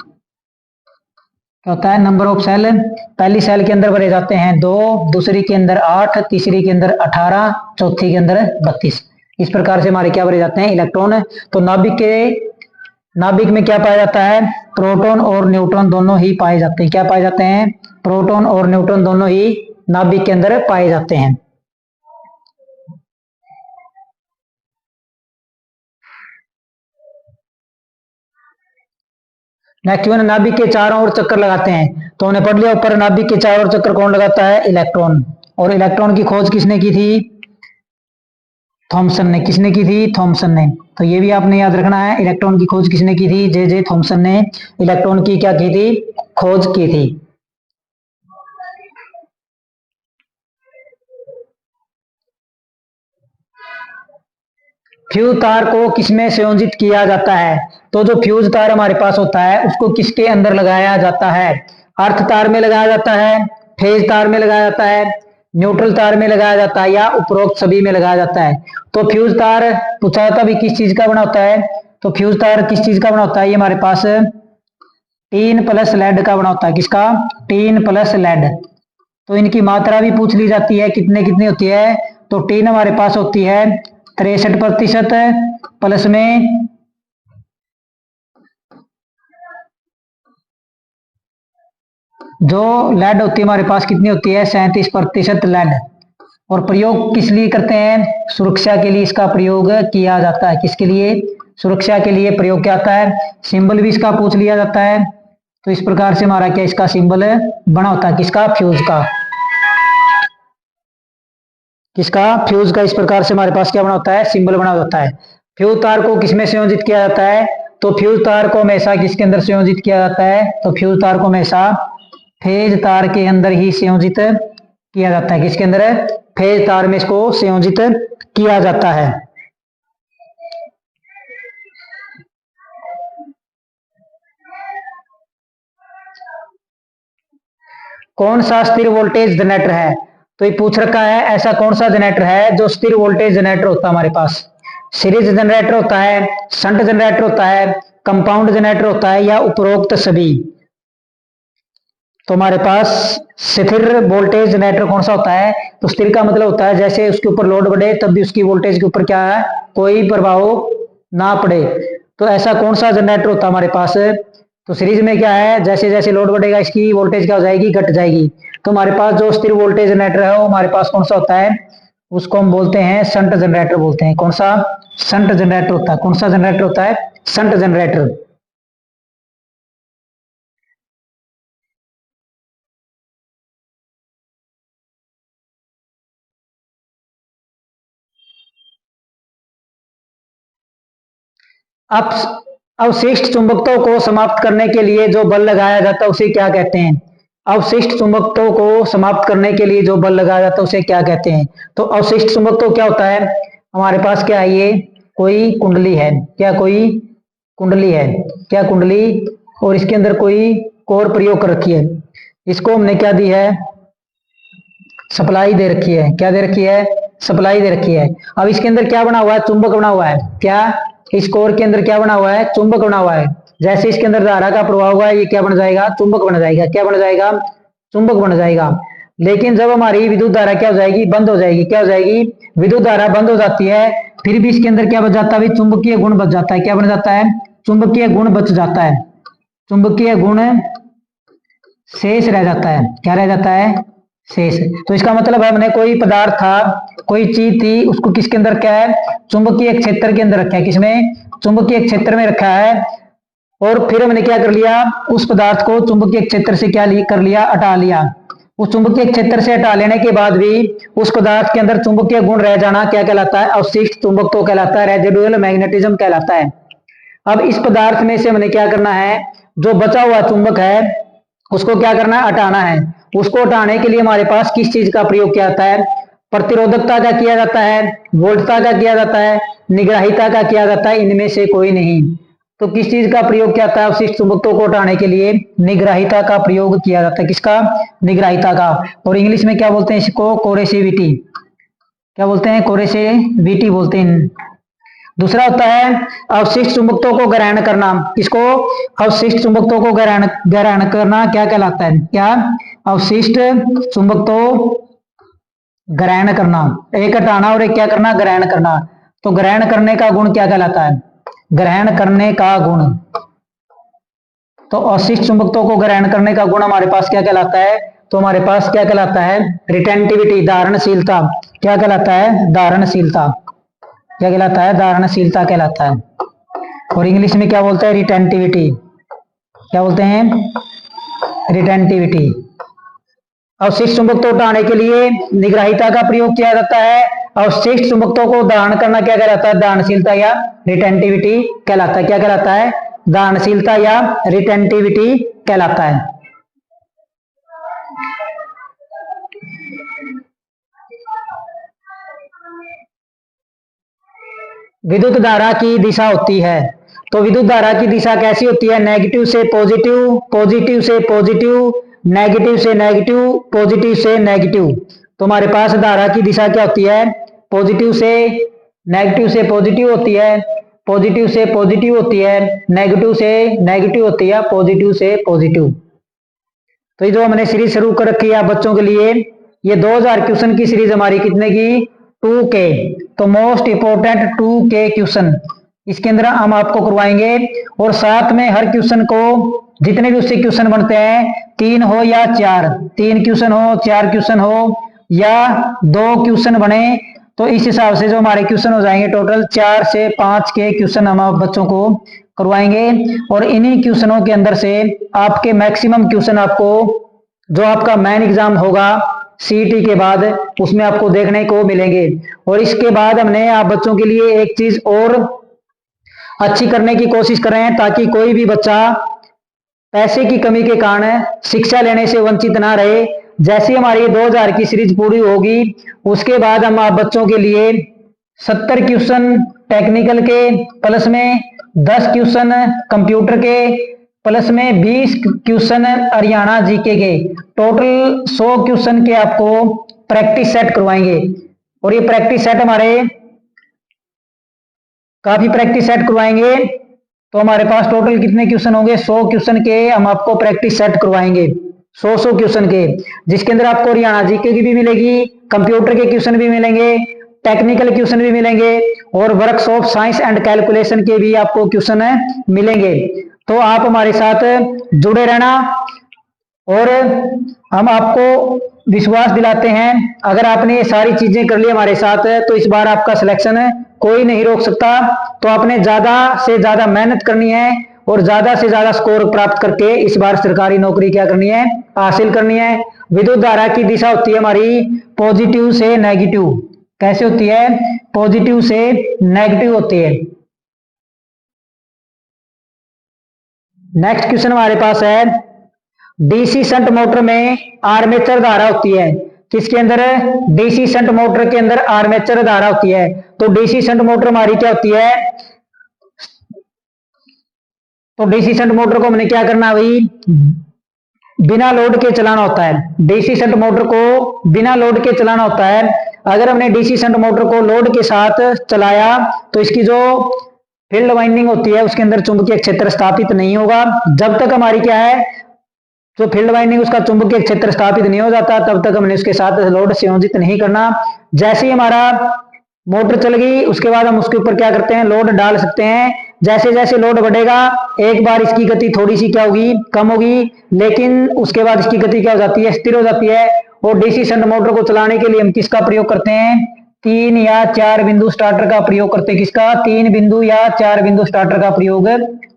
A: क्या होता है? Number of cell. पहली सेल के अंदर भरे जाते हैं 2, दूसरी के अंदर 8, तीसरी के अंदर 18, चौथी के अंदर 32। इस प्रकार से हमारे क्या भरे जाते हैं? इलेक्ट्रॉन। तो नाभिक में क्या पाया जाता है? प्रोटॉन और न्यूट्रॉन दोनों ही पाए जाते हैं। क्या पाए जाते हैं? प्रोटॉन और न्यूट्रॉन दोनों ही नाभिक के अंदर पाए जाते हैं। नेक्स्ट वन, नाभिक के चारों ओर चक्कर लगाते हैं। तो हमने पढ़ लिया ऊपर, नाभिक के चारों ओर चक्कर कौन लगाता है? इलेक्ट्रॉन। और इलेक्ट्रॉन की खोज किसने की थी? थॉमसन ने। किसने की थी? थॉमसन ने। तो ये भी आपने याद रखना है, इलेक्ट्रॉन की खोज किसने की थी? जे जे थॉमसन ने इलेक्ट्रॉन की क्या की थी? खोज की थी। फ्यूज तार को किसमें संयोजित किया जाता है? तो जो फ्यूज तार हमारे पास होता है उसको किसके अंदर लगाया जाता है? अर्थ तार में लगाया जाता है, फेज तार में लगाया जाता है, न्यूट्रल तार में लगाया जाता है, या उपरोक्त सभी में लगाया जाता है? तो फ्यूज तार पूछा जाता भी किस चीज का बना होता है? तो फ्यूज तार किस चीज का बना होता है? ये हमारे पास टीन प्लस लेड का बना होता है। किसका? Tin plus lead. तो इनकी मात्रा भी पूछ ली जाती है, कितने कितनी होती है? तो टीन हमारे पास होती है 63%, प्लस में जो लेड होती है हमारे पास कितनी होती है? 37% लेड। और प्रयोग किस लिए करते हैं? सुरक्षा के लिए इसका प्रयोग किया जाता है। किसके लिए? सुरक्षा के लिए प्रयोग किया जाता है। सिंबल भी इसका पूछ लिया जाता है। तो इस प्रकार से हमारा क्या इसका सिंबल बना होता है? किसका? फ्यूज का। किसका? फ्यूज का। इस प्रकार से हमारे पास क्या बना होता है? सिंबल बना होता है। फ्यूज तार को किसमें संयोजित किया जाता है? तो फ्यूज तार को हमेशा किसके अंदर संयोजित किया जाता है? तो फ्यूज तार को हमेशा फेज तार के अंदर ही संयोजित किया जाता है। किसके अंदर? फेज तार में इसको संयोजित किया जाता है। कौन सा स्थिर वोल्टेज जनरेटर है? तो ये पूछ रखा है ऐसा कौन सा जनरेटर है जो स्थिर वोल्टेज जनरेटर होता है हमारे पास। सीरीज जनरेटर होता है, शंट जनरेटर होता है, कंपाउंड जनरेटर होता है, या उपरोक्त सभी। तो हमारे पास स्थिर वोल्टेज जनरेटर कौन सा होता है? तो स्थिर का मतलब होता है जैसे उसके ऊपर लोड बढ़े तब भी उसकी वोल्टेज के ऊपर क्या है, कोई प्रभाव ना पड़े। तो ऐसा कौन सा जनरेटर होता है हमारे पास? तो सीरीज में क्या है, जैसे जैसे लोड बढ़ेगा इसकी वोल्टेज क्या हो जाएगी, घट जाएगी। तो हमारे पास जो स्थिर वोल्टेज जनरेटर है वो हमारे पास कौन सा होता है? उसको हम बोलते हैं शंट जनरेटर बोलते हैं। कौन सा? शंट जनरेटर होता है। कौन सा जनरेटर होता है? Shunt generator. अब अवशिष्ट चुंबकत्व को समाप्त करने के लिए जो बल लगाया जाता है उसे क्या कहते हैं? अवशिष्ट चुंबकत्व को समाप्त करने के लिए जो बल लगाया जाता है उसे क्या कहते हैं? तो अवशिष्ट चुंबकत्व क्या होता है? हमारे पास क्या है, ये कोई कुंडली है। क्या? कोई कुंडली है। क्या? कुंडली। और इसके अंदर कोई कोर प्रयोग कर रखी है। इसको हमने क्या दी है? सप्लाई दे रखी है। क्या दे रखी है? सप्लाई दे रखी है। अब इसके अंदर क्या बना हुआ है? चुंबक बना हुआ है। क्या? इस कोर के अंदर क्या बना हुआ है? चुंबक बना हुआ है। जैसे इसके अंदर धारा का प्रभाव हुआ है ये क्या बन जाएगा? चुंबक बन जाएगा। क्या बन जाएगा? चुंबक बन जाएगा। लेकिन जब हमारी विद्युत धारा क्या हो जाएगी? बंद हो जाएगी। क्या हो जाएगी? विद्युत धारा बंद हो जाती है, फिर भी इसके अंदर क्या बच जाता है? चुंबकीय गुण बच जाता है। क्या बन जाता है? चुंबकीय गुण बच जाता है। चुंबकीय गुण शेष रह जाता है। क्या रह जाता है? शेष। तो इसका मतलब है हमने कोई पदार्थ था, कोई चीज थी, उसको किसके अंदर क्या है? चुंबकीय क्षेत्र के अंदर रखा है। किसमें? चुंबकीय क्षेत्र में रखा है। और फिर हमने क्या कर लिया? उस पदार्थ को चुंबकीय क्षेत्र से क्या कर लिया? हटा लिया। उस चुंबकीय क्षेत्र से हटा लेने के बाद भी उस पदार्थ के अंदर चुंबकीय गुण रह जाना क्या कहलाता है? अवशिष्ट चुंबकत्व कहलाता है, रेजिडुअल मैग्नेटिज्म कहलाता है। अब इस पदार्थ में से हमने क्या करना है? जो बचा हुआ चुंबक है उसको क्या करना है? हटाना है। उसको हटाने के लिए हमारे पास किस चीज का प्रयोग किया जाता है? प्रतिरोधकता का किया जाता है, वोल्टता का किया जाता है, निग्राहिता का किया जाता है, इनमें से कोई नहीं। तो किस चीज का प्रयोग किया जाता है अवशिष्ट चुंबकत्व को हटाने के लिए? निग्राहिता का प्रयोग किया जाता है। किसका? निग्राहिता का। और इंग्लिश में क्या बोलते हैं इसको? कोरेसिविटी। क्या बोलते हैं? कोरेसिविटी बोलते हैं। दूसरा होता है अवशिष्ट चुंबकत्व को ग्रहण करना। किसको? अवशिष्ट चुंबकत्व को ग्रहण करना क्या कहलाता है? क्या? अवशिष्ट चुंबकत्व ग्रहण करना। एक हटाना और एक क्या करना? ग्रहण करना। तो ग्रहण करने का गुण क्या कहलाता है? ग्रहण करने का गुण। तो अवशिष्ट चुंबकत्व को ग्रहण करने का गुण हमारे पास क्या कहलाता है? तो हमारे पास क्या कहलाता है? रिटेंटिविटी, धारणशीलता। क्या कहलाता है? धारणशीलता। क्या कहलाता है? धारणशीलता कहलाता है। और इंग्लिश में क्या बोलते हैं? रिटेंटिविटी। क्या बोलते हैं? रिटेंटिविटी। अवशिष्ट चुंबकत्व हटाने के लिए निग्राहिता का प्रयोग किया जाता है। अवशिष्ट चुंबकत्व को धारण करना क्या कहलाता है? धारणशीलता या रिटेंटिविटी कहलाता है। क्या कहलाता है? धारणशीलता या रिटेंटिविटी कहलाता है। विद्युत धारा की दिशा होती है। तो विद्युत धारा की दिशा कैसी होती है? नेगेटिव से पॉजिटिव, पॉजिटिव से पॉजिटिव, नेगेटिव से नेगेटिव, पॉजिटिव से नेगेटिव। तो हमारे पास धारा की दिशा क्या होती है? पॉजिटिव से नेगेटिव से पॉजिटिव होती है, पॉजिटिव से पॉजिटिव होती है, नेगेटिव से नेगेटिव होती है, पॉजिटिव से पॉजिटिव। तो ये जो हमने सीरीज शुरू कर रखी है बच्चों के लिए, ये 2000 क्वेश्चन की सीरीज हमारी कितने की? 2K। तो मोस्ट इंपोर्टेंट 2K क्वेश्चन इसके अंदर हम आपको करवाएंगे। और साथ में हर क्वेश्चन को जितने भी उससे क्वेश्चन बनते हैं, 3 हो या 4, 3 क्वेश्चन हो, 4 क्वेश्चन हो या 2 क्वेश्चन बने, तो इस हिसाब से जो हमारे क्वेश्चन हो जाएंगे टोटल 4 से 5 के क्वेश्चन हम आप बच्चों को करवाएंगे। और इन्हीं क्वेश्चनों के अंदर से आपके मैक्सिमम क्वेश्चन आपको जो आपका मेन एग्जाम होगा सीईटी के बाद उसमें आपको देखने को मिलेंगे। और इसके बाद हमने आप बच्चों के लिए एक चीज और अच्छी करने की कोशिश कर रहे हैं ताकि कोई भी बच्चा पैसे की कमी के कारण शिक्षा लेने से वंचित ना रहे। जैसी हमारी 2000 की सीरीज पूरी होगी उसके बाद हम आप बच्चों के लिए 70 क्वेश्चन टेक्निकल के, प्लस में 10 क्वेश्चन कंप्यूटर के, प्लस में 20 क्वेश्चन हरियाणा जीके के, टोटल 100 क्वेश्चन के आपको प्रैक्टिस सेट करवाएंगे। और ये प्रैक्टिस सेट हमारे काफी प्रैक्टिस सेट करवाएंगे। तो हमारे पास टोटल कितने क्वेश्चन होंगे? 100 क्वेश्चन के हम आपको प्रैक्टिस सेट करवाएंगे, 100 क्वेश्चन के, जिसके अंदर आपको हरियाणा जीके की भी मिलेगी, कंप्यूटर के क्वेश्चन भी मिलेंगे, टेक्निकल क्वेश्चन भी मिलेंगे और वर्कशॉप साइंस एंड कैलकुलेशन के भी आपको क्वेश्चन मिलेंगे। तो आप हमारे साथ जुड़े रहना और हम आपको विश्वास दिलाते हैं, अगर आपने ये सारी चीजें कर ली हमारे साथ तो इस बार आपका सिलेक्शन कोई नहीं रोक सकता। तो आपने ज्यादा से ज्यादा मेहनत करनी है और ज्यादा से ज्यादा स्कोर प्राप्त करके इस बार सरकारी नौकरी क्या करनी है? हासिल करनी है। विद्युत धारा की दिशा होती है हमारी पॉजिटिव से नेगेटिव। कैसे होती है? पॉजिटिव से नेगेटिव होती है। नेक्स्ट क्वेश्चन हमारे पास है, डीसी शंट मोटर में आर्मेचर धारा होती है। किसके अंदर? डीसी शंट मोटर के अंदर आर्मेचर धारा होती है। तो डीसी शंट मोटर हमारी क्या होती है? तो डीसी शंट मोटर को हमने क्या करना भाई? बिना लोड के चलाना होता है। डीसी शंट मोटर को बिना लोड के चलाना होता है। अगर हमने डीसी शंट मोटर को लोड के साथ चलाया तो इसकी जो फील्ड वाइंडिंग होती है उसके अंदर चुंबकीय क्षेत्र स्थापित नहीं होगा। जब तक हमारी क्या है, जो फील्ड वाइंडिंग उसका चुंबकीय क्षेत्र स्थापित नहीं हो जाता तब तक हमने उसके साथ लोड संयोजित नहीं करना। जैसे ही हमारा मोटर चल गई उसके बाद हम उसके ऊपर क्या करते हैं? लोड डाल सकते हैं। जैसे जैसे लोड बढ़ेगा एक बार इसकी गति थोड़ी सी क्या होगी? कम होगी, लेकिन उसके बाद इसकी गति क्या हो जाती है? स्थिर हो जाती है। और डीसी शंट मोटर को चलाने के लिए हम किसका प्रयोग करते हैं? 3 या 4 बिंदु स्टार्टर का प्रयोग करते हैं। किसका? 3 बिंदु या 4 बिंदु स्टार्टर का प्रयोग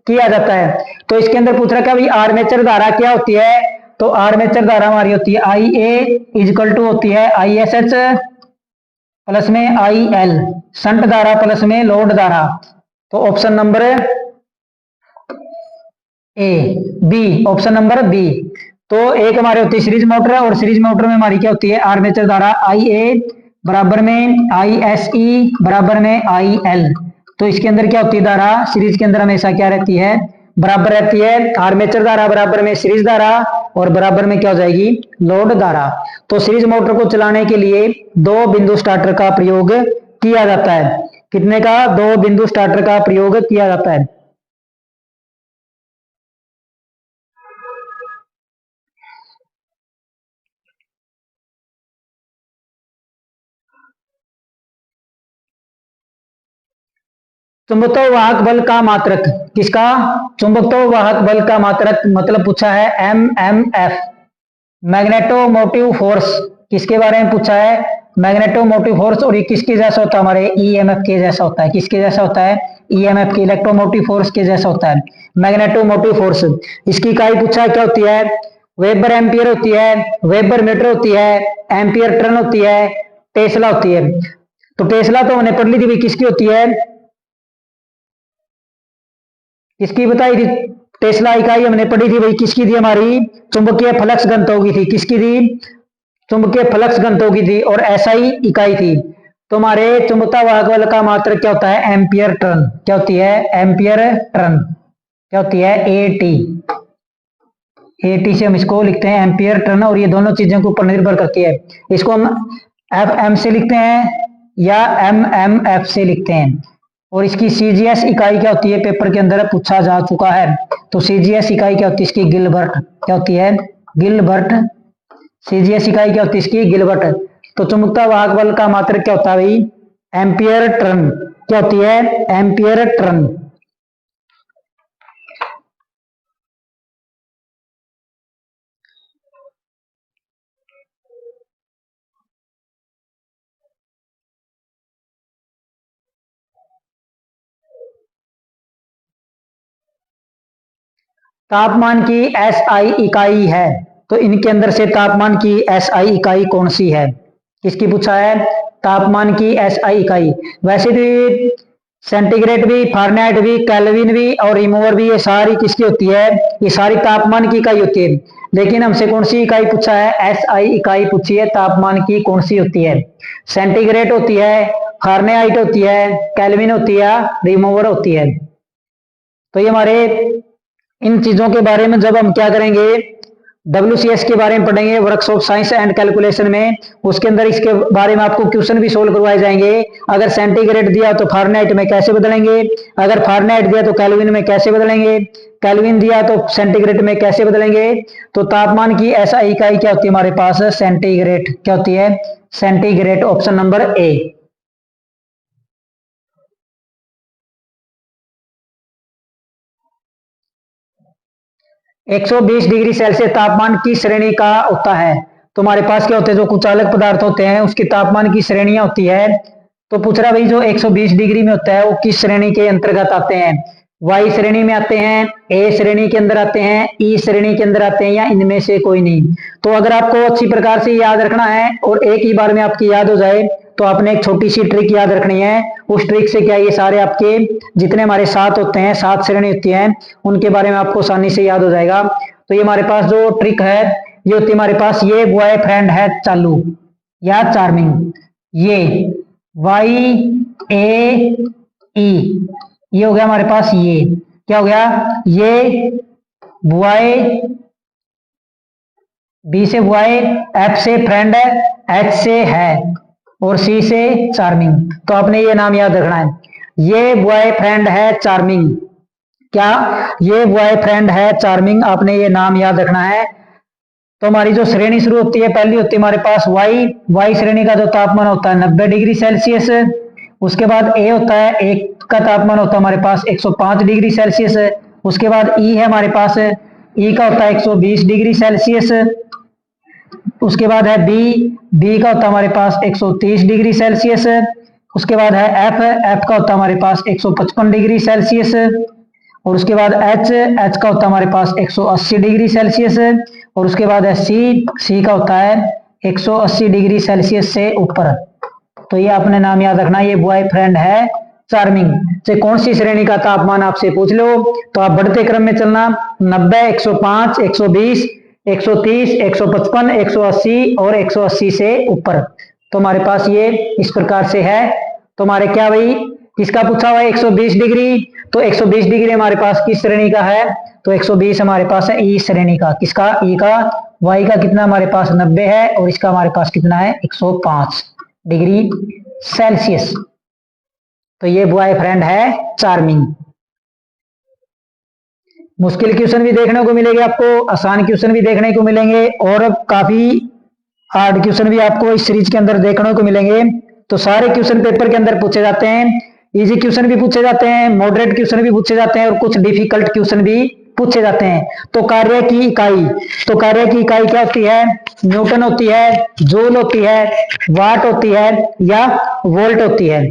A: किया जाता है। तो इसके अंदर पूछ रखा भाई आर्मेचर धारा क्या होती है? तो आर्मेचर धारा हमारी होती है IA इजकल टू होती है ISH प्लस में IL, शंट धारा प्लस में लोड धारा। तो option number B, option number B. तो एक हमारी होती है सीरीज मोटर और सीरीज मोटर में हमारी क्या होती है? आर्मेचर धारा IA बराबर में ISE बराबर में IL। तो इसके अंदर क्या होती है? धारा सीरीज के अंदर हमेशा क्या रहती है? बराबर रहती है। आर्मेचर धारा बराबर में सीरीज धारा और बराबर में क्या हो जाएगी? लोड धारा। तो सीरीज मोटर को चलाने के लिए 2 बिंदु स्टार्टर का प्रयोग किया जाता है। कितने का? 2 बिंदु स्टार्टर का प्रयोग किया जाता है। चुंबकत्व वाहक बल का मात्रक। किसका? चुंबकत्व वाहक बल का मात्रक मतलब पूछा है MMF, मैग्नेटोमोटिव फोर्स। किसके बारे में पूछा है? Magnetomotive force. और ये किसके जैसा होता है? हमारे EMF के जैसा होता है। किसके जैसा होता है? EMF के, इलेक्ट्रोमोटिव फोर्स के जैसा होता है मैग्नेटोमोटिव फोर्स। इसकी इकाई पूछा है क्या होती है? वेबर एम्पियर होती है, वेबर मीटर होती है, एम्पियर टर्न होती है, टेस्ला होती है। तो टेस्ला तो हमने पढ़ ली थी भाई, किसकी होती है? किसकी बताई थी? टेस्ला इकाई हमने पढ़ी थी भाई, किसकी थी? हमारी चुंबकीय फ्लक्स घनत्व की थी। किसकी थी? चुंबकीय फ्लक्स घनत्व की थी। और SI इकाई थी। तो हमारे चुंबकत्व वाहक बल का मात्रक क्या होता है? Ampere turn. क्या होती है? Ampere turn. क्या होती है? AT से हम इसको लिखते हैं एम्पियर टर्न। और ये दोनों चीजों के ऊपर निर्भर करती है। इसको हम FM से लिखते हैं या MMF से लिखते हैं। और इसकी CGS इकाई क्या होती है? पेपर के अंदर पूछा जा चुका है। तो CGS इकाई क्या होती है इसकी? गिलबर्ट। क्या होती है? गिलबर्ट। CGS इकाई क्या होती है इसकी? गिलबर्ट। तो चुंबकत्व वाहक बल का मात्रक क्या होता है भाई? Ampere turn. क्या होती है? Ampere turn. तापमान की SI इकाई है। तो इनके अंदर से तापमान की SI इकाई कौन सी है? किसकी पूछा है? तापमान की SI इकाई। वैसे भी सेंटीग्रेड भी, फारेनहाइट भी, केल्विन भी और रिमूवर भी, ये सारी किसकी होती है? ये सारी तापमान की इकाई होती है। लेकिन हमसे कौन सी इकाई पूछा है? SI इकाई पूछी है। तापमान की कौन सी होती है? सेंटीग्रेड होती है, फारेनहाइट होती है, केल्विन होती है, रिमूवर होती है। तो ये हमारे इन चीजों के बारे में जब हम क्या करेंगे, WCS के बारे में पढ़ेंगे वर्कशॉप साइंस एंड कैलकुलेशन में। उसके अंदर इसके बारे में आपको क्वेश्चन भी सोल्व करवाए जाएंगे। अगर सेंटीग्रेड दिया तो फारेनहाइट में कैसे बदलेंगे, अगर फारेनहाइट दिया तो केल्विन में कैसे बदलेंगे, केल्विन दिया तो सेंटीग्रेड में कैसे बदलेंगे। तो तापमान की ऐसा इकाई क्या होती है हमारे पास, सेंटीग्रेड। क्या होती है, centigrade. Option number A. 120 degree Celsius तापमान की श्रेणी का होता है। तो हमारे पास क्या होते हैं, जो कुछ अलग पदार्थ होते हैं उसकी तापमान की श्रेणियां होती है। तो पूछ रहा भाई जो 120 डिग्री में होता है वो किस श्रेणी के अंतर्गत आते हैं, वाई श्रेणी में आते हैं, ए श्रेणी के अंदर आते हैं, ई श्रेणी के अंदर आते हैं, या इनमें से कोई नहीं। तो अगर आपको अच्छी प्रकार से याद रखना है और एक ही बार में आपकी याद हो जाए तो आपने एक छोटी सी ट्रिक याद रखनी है। उस ट्रिक से क्या ये सारे आपके जितने हमारे सात होते हैं, सात श्रेणी होती हैं, उनके बारे में आपको आसानी से याद हो जाएगा। तो ये हमारे पास जो ट्रिक है ये होती है हमारे पास, ये बॉयफ्रेंड है चालू या चार्मिंग, ये वाई ए ई, ये हो गया हमारे पास, ये क्या हो गया, ये बॉय, बी से बॉय, एफ से फ्रेंड, एच से है और सी से चार्मिंग। तो आपने ये नाम याद रखना है, ये बॉयफ्रेंड है चार्मिंग। क्या, ये बॉयफ्रेंड है चार्मिंग, आपने ये नाम याद रखना है। तो हमारी जो श्रेणी शुरू होती है, पहली होती है हमारे पास वाई, वाई श्रेणी का जो तापमान होता है 90 डिग्री सेल्सियस। उसके बाद ए होता है, एक का तापमान होता है हमारे पास 105 डिग्री सेल्सियस। उसके बाद ई है हमारे पास, ई का होता है 120 डिग्री सेल्सियस। उसके बाद है बी, बी का होता है हमारे पास 130 डिग्री सेल्सियस। उसके बाद है एफ, एफ का होता है हमारे पास 155 डिग्री सेल्सियस। और उसके बाद एच, एच का होता है हमारे पास 180 डिग्री सेल्सियस। और उसके बाद है सी, सी का होता है 180 डिग्री सेल्सियस से ऊपर। तो ये आपने नाम याद रखना, ये बॉयफ्रेंड है चार्मिंग। से कौन सी श्रेणी का तापमान आपसे पूछ लो तो आप बढ़ते क्रम में चलना, 90, 105, 120, 130, 155, 180 और 180 से ऊपर। तो हमारे पास ये इस प्रकार से है। तो हमारे क्या भाई, किसका पूछा हुआ है, 120 डिग्री। तो 120 डिग्री हमारे पास किस श्रेणी का है, तो 120 हमारे पास है ई श्रेणी का। किसका, ई का। वाई का कितना हमारे पास 90 है और इसका हमारे पास कितना है 105 डिग्री सेल्सियस। तो ये बॉयफ्रेंड है चार्मिंग। मुश्किल क्वेश्चन भी देखने को मिलेंगे आपको, आसान क्वेश्चन भी देखने को मिलेंगे और काफी हार्ड क्वेश्चन भी आपको इस सीरीज के अंदर देखने को मिलेंगे। तो सारे क्वेश्चन पेपर के अंदर पूछे जाते हैं, इजी क्वेश्चन भी पूछे जाते हैं, मॉडरेट क्वेश्चन भी पूछे जाते हैं और कुछ डिफिकल्ट क्वेश्चन भी पूछे जाते हैं। तो कार्य की इकाई, तो कार्य की इकाई क्या होती है, न्यूटन होती है, जूल होती है, वाट होती है या वोल्ट होती है।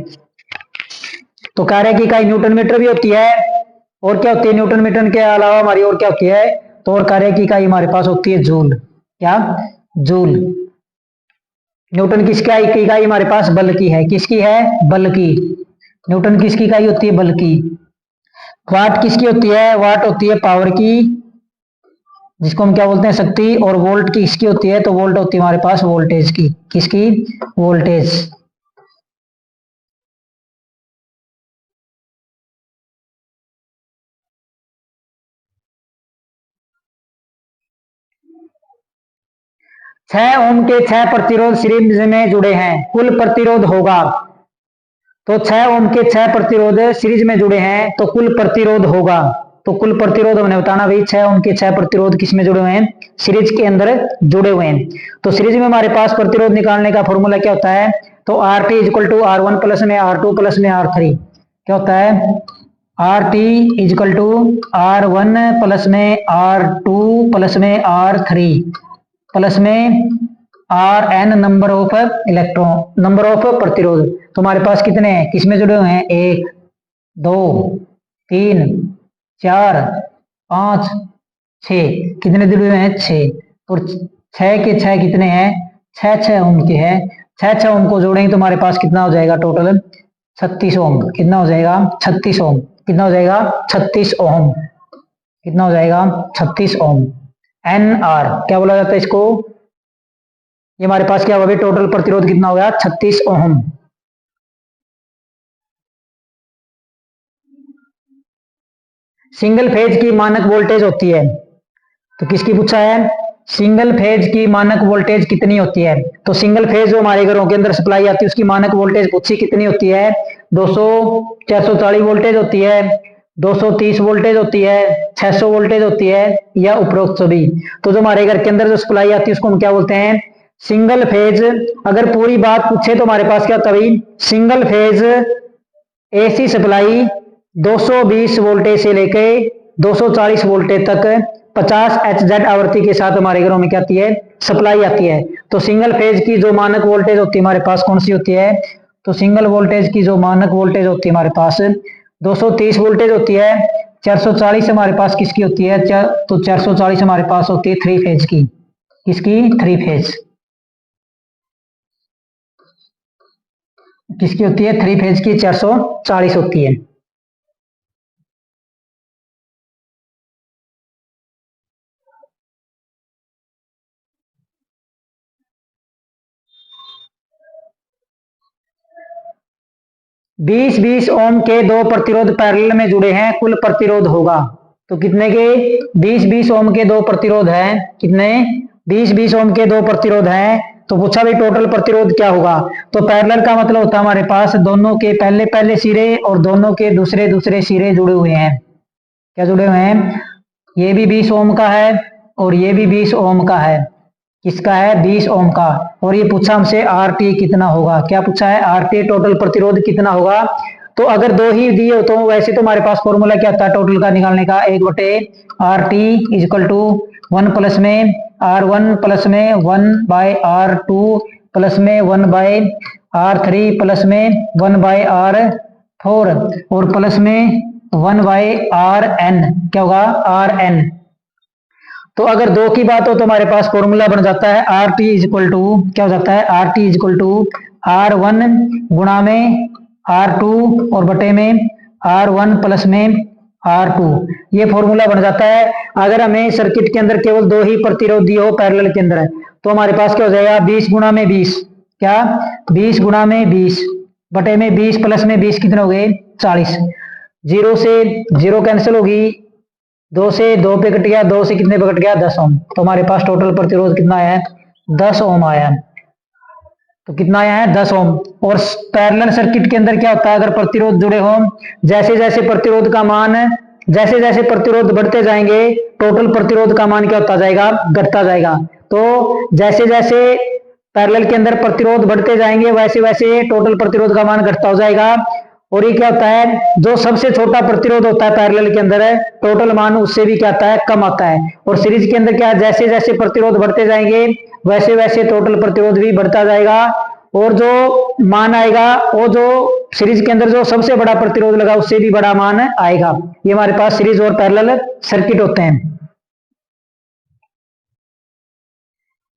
A: तो कार्य की इकाई न्यूटन मीटर भी होती है, और क्या होती है न्यूटन मीटर के अलावा हमारी और क्या होती है, तो और कार्य की इकाई हमारे पास होती है जूल। क्या, जूल। न्यूटन किसका इकाई हमारे पास, बल की है। किसकी है, बल की। न्यूटन किसकी इकाई होती है, बल की। वाट किसकी होती है, वाट होती है पावर की, जिसको हम क्या बोलते हैं, शक्ति। और वोल्ट किसकी होती है, तो वोल्ट होती है हमारे पास वोल्टेज की। किसकी, वोल्टेज। छह ओम के छह प्रतिरोध सीरीज में जुड़े हैं, कुल प्रतिरोध होगा। तो 6 ओम के 6 प्रतिरोध सीरीज में जुड़े हैं तो कुल प्रतिरोध होगा। तो कुल प्रतिरोध हमने बताना भाई, 6 ओम के 6 प्रतिरोध किस में जुड़े हुए हैं, सीरीज के अंदर जुड़े हुए हैं। तो सीरीज में हमारे पास प्रतिरोध निकालने का फॉर्मूला क्या होता है, तो R T equal to R one plus में आर टू प्लस में आर थ्री। क्या होता है, R T equal to R one plus में आर टू प्लस में आर थ्री प्लस में R N number of electron, number of प्रतिरोध। तो हमारे पास कितने हैं, किसमें जुड़े हुए हैं, 1, 2, 3, 4, 5, 6। कितने जुड़े हुए हैं, 6। और 6 के 6 कितने हैं, 6 ओम के हैं। 6 ओम को जोड़ेंगे तो हमारे पास कितना हो जाएगा टोटल, 36 ओम। कितना हो जाएगा, 36 ओम। कितना हो जाएगा, 36 ओम। कितना हो जाएगा, 36 ओम। एन आर क्या बोला जाता है इसको, ये हमारे पास क्या होगा, टोटल प्रतिरोध कितना हो गया, 36 ओम। सिंगल फेज की मानक वोल्टेज होती है, तो किसकी पूछा है, सिंगल फेज की मानक वोल्टेज कितनी होती है। तो सिंगल फेज जो हमारे घरों के अंदर सप्लाई आती है उसकी मानक वोल्टेज पूछी कितनी होती है, 200 440 वोल्टेज होती है, 230 वोल्टेज होती है, 600 वोल्टेज होती है, या उपरोक्त सभी। तो जो हमारे घर के अंदर जो सप्लाई आती है उसको हम क्या बोलते हैं, सिंगल फेज। अगर पूरी बात पूछे तो हमारे पास क्या होता है भाई, single phase AC supply 220 voltage से लेके 240 वोल्टेज तक 50 HZ आवृत्ति के साथ हमारे घरों में क्या आती है, सप्लाई आती है। तो सिंगल फेज की जो मानक वोल्टेज होती है हमारे पास कौन सी होती है, तो सिंगल वोल्टेज की जो मानक वोल्टेज होती है हमारे पास 230 वोल्टेज होती है। 440 हमारे पास किसकी होती है, तो 440 हमारे पास होती है थ्री फेज की। किसकी, थ्री फेज। किसकी होती है, थ्री फेज की 440 होती है। बीस 20 ओम के दो प्रतिरोध पैरेलल में जुड़े हैं, कुल प्रतिरोध होगा। तो कितने के, 20 ओम के दो प्रतिरोध हैं, कितने, 20 ओम के दो प्रतिरोध हैं। तो पूछा भाई टोटल प्रतिरोध क्या होगा। तो पैरेलल का मतलब होता है हमारे पास दोनों के पहले पहले सिरे और दोनों के दूसरे दूसरे सिरे जुड़े हुए हैं। क्या जुड़े हुए हैं, ये भी 20 ओम का है और ये भी 20 ओम का है। किसका है, 20 ओम का। और ये पूछा हमसे RT कितना होगा, क्या पूछा है, RT टोटल प्रतिरोध कितना होगा। तो अगर दो ही दिए हो तो वैसे तो हमारे पास फॉर्मूला क्या था टोटल का निकालने का, 1/RT इक्वल टू 1 प्लस में R1 प्लस में 1/R2 प्लस में 1/R3 प्लस में 1/R4 और प्लस में 1/RN। क्या होगा, RN। तो अगर दो की बात हो तो हमारे पास फॉर्मूला बन जाता है RT इक्वल टू, क्या हो जाता है, RT इक्वल टू R1 गुणा में R2 और बटे में R1 प्लस में R2। ये फॉर्मूला बन जाता है। अगर हमें सर्किट के अंदर केवल दो ही प्रतिरोध दिए हो पैरेलल के अंदर, तो हमारे पास क्या हो जाएगा, 20 गुणा में 20, क्या 20 गुणा में 20 बटे में 20 प्लस में 20 कितने हो गए, 40। जीरो से जीरो कैंसिल होगी, 2 से 2 पे कट गया, 2 से कितने पे कट गया, 10 ओम। तो हमारे पास टोटल प्रतिरोध कितना आया है, 10 ओम आया है। तो कितना आया है, 10 ओम। और पैरेलल सर्किट के अंदर क्या होता है, अगर प्रतिरोध जुड़े हों, जैसे जैसे प्रतिरोध का मान, जैसे जैसे प्रतिरोध बढ़ते जाएंगे टोटल प्रतिरोध का मान क्या होता जाएगा, घटता जाएगा। तो जैसे जैसे पैरेलल के अंदर प्रतिरोध बढ़ते जाएंगे वैसे वैसे टोटल प्रतिरोध का मान घटता हो जाएगा। और ये क्या होता है, जो सबसे छोटा प्रतिरोध होता है पैरेलल के अंदर है, टोटल मान उससे भी क्या आता है, कम आता है। और सीरीज के अंदर क्या, जैसे जैसे प्रतिरोध बढ़ते जाएंगे वैसे वैसे टोटल प्रतिरोध भी बढ़ता जाएगा। और जो मान आएगा वो जो सीरीज के अंदर जो सबसे बड़ा प्रतिरोध लगा उससे भी बड़ा मान आएगा। ये हमारे पास सीरीज और पैरेलल सर्किट होते हैं।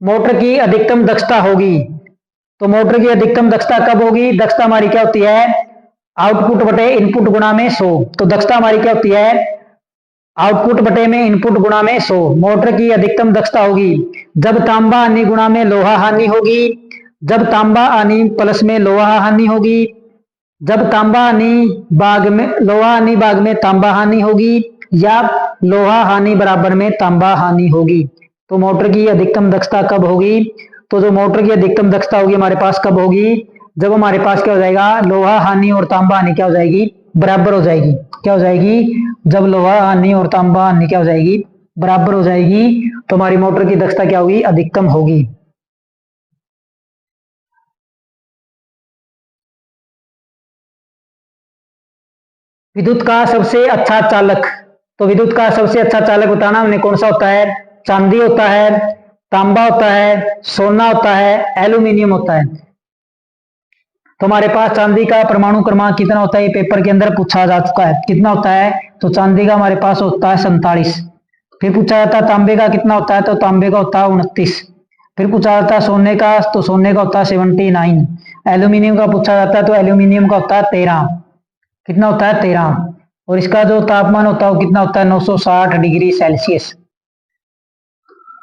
A: मोटर की अधिकतम दक्षता होगी, तो मोटर की अधिकतम दक्षता कब होगी, दक्षता हमारी क्या होती है, आउटपुट बटे इनपुट गुणा में 100। तो दक्षता हमारी क्या होती है, आउटपुट बटे में इनपुट गुणा में 100। मोटर की अधिकतम दक्षता होगी जब तांबा हानि गुणा में लोहा हानि होगी, जब तांबा हानि प्लस में लोहा हानि होगी, जब तांबा हानि भाग में लोहा हानि भाग में तांबा हानि होगी, या लोहा हानि बराबर में तांबा हानि होगी। तो मोटर की अधिकतम दक्षता कब होगी, तो जो मोटर की अधिकतम दक्षता होगी हमारे पास कब होगी, जब हमारे पास क्या हो जाएगा, लोहा हानि और तांबा हानि क्या हो जाएगी, बराबर हो जाएगी। क्या हो जाएगी, जब लोहा हानि और तांबा हानि क्या हो जाएगी, बराबर हो जाएगी, तो हमारी मोटर की दक्षता क्या होगी, अधिकतम होगी। विद्युत का सबसे अच्छा चालक, तो विद्युत का सबसे अच्छा चालक बताना हमने कौन सा होता है, चांदी होता है, तांबा होता है, सोना होता है, एल्यूमिनियम होता है। तो हमारे पास चांदी का परमाणु क्रमांक कितना होता है, ये पेपर के अंदर पूछा जा चुका है, कितना होता है, तो चांदी का हमारे पास होता है 47। फिर पूछा जाता है तांबे का कितना होता है, तो तांबे का होता है 29। फिर पूछा जाता है सोने का, तो सोने का होता है 79। एल्यूमिनियम का पूछा जाता है तो एल्यूमिनियम का होता है 13। कितना होता है, 13। और इसका जो तापमान होता है वो कितना होता है, 960 डिग्री सेल्सियस।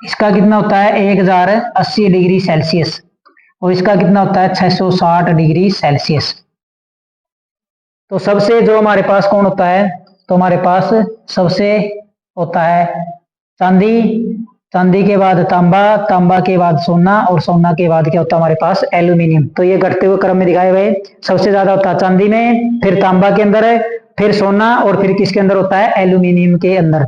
A: इसका कितना होता है, 1080 डिग्री सेल्सियस। और इसका कितना होता है, 660 डिग्री सेल्सियस। तो सबसे जो हमारे पास कौन होता है, तो हमारे पास सबसे होता है चांदी, चांदी के बाद तांबा, तांबा के बाद सोना, और सोना के बाद क्या होता है हमारे पास एल्यूमिनियम। तो ये घटते हुए क्रम में दिखाए हुए सबसे ज्यादा होता है चांदी में, फिर तांबा के अंदर, फिर सोना, और फिर किसके अंदर होता है एल्यूमिनियम के अंदर।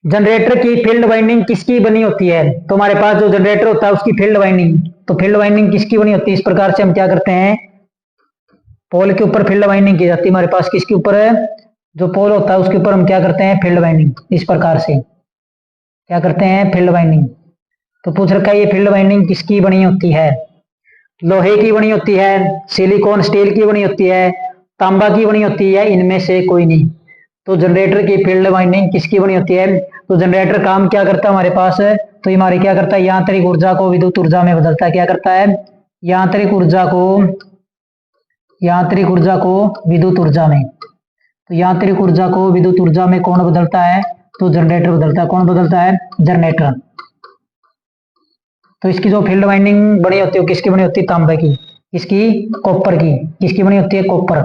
A: जनरेटर की फील्ड वाइंडिंग किसकी बनी होती है? तो हमारे पास जो जनरेटर होता है उसकी फील्ड वाइंडिंग, तो फील्ड वाइंडिंग किसकी बनी होती है? इस प्रकार से हम क्या करते हैं, पोल के ऊपर फील्ड वाइंडिंग की जाती है हमारे पास। किसके ऊपर है? जो पोल होता है उसके ऊपर हम क्या करते हैं, फील्ड वाइंडिंग। इस प्रकार से क्या करते हैं, फील्ड वाइंडिंग। तो पूछ रखा है ये फील्ड वाइंडिंग किसकी बनी होती है? लोहे की बनी होती है, सिलिकॉन स्टील की बनी होती है, तांबा की बनी होती है, इनमें से कोई नहीं। तो जनरेटर की फील्ड वाइंडिंग किसकी बनी होती है? तो जनरेटर काम क्या करता है हमारे पास? तो ये हमारे क्या करता है, यांत्रिक ऊर्जा को विद्युत ऊर्जा में बदलता है। क्या करता है? यांत्रिक ऊर्जा को, यांत्रिक ऊर्जा को विद्युत ऊर्जा में। तो यांत्रिक ऊर्जा को विद्युत ऊर्जा में कौन बदलता है? तो जनरेटर बदलता है। कौन बदलता है? जनरेटर। तो इसकी जो फील्ड वाइंडिंग बनी होती है किसकी बनी होती है? तांबे की। किसकी? कॉपर की। किसकी बनी होती है? कॉपर।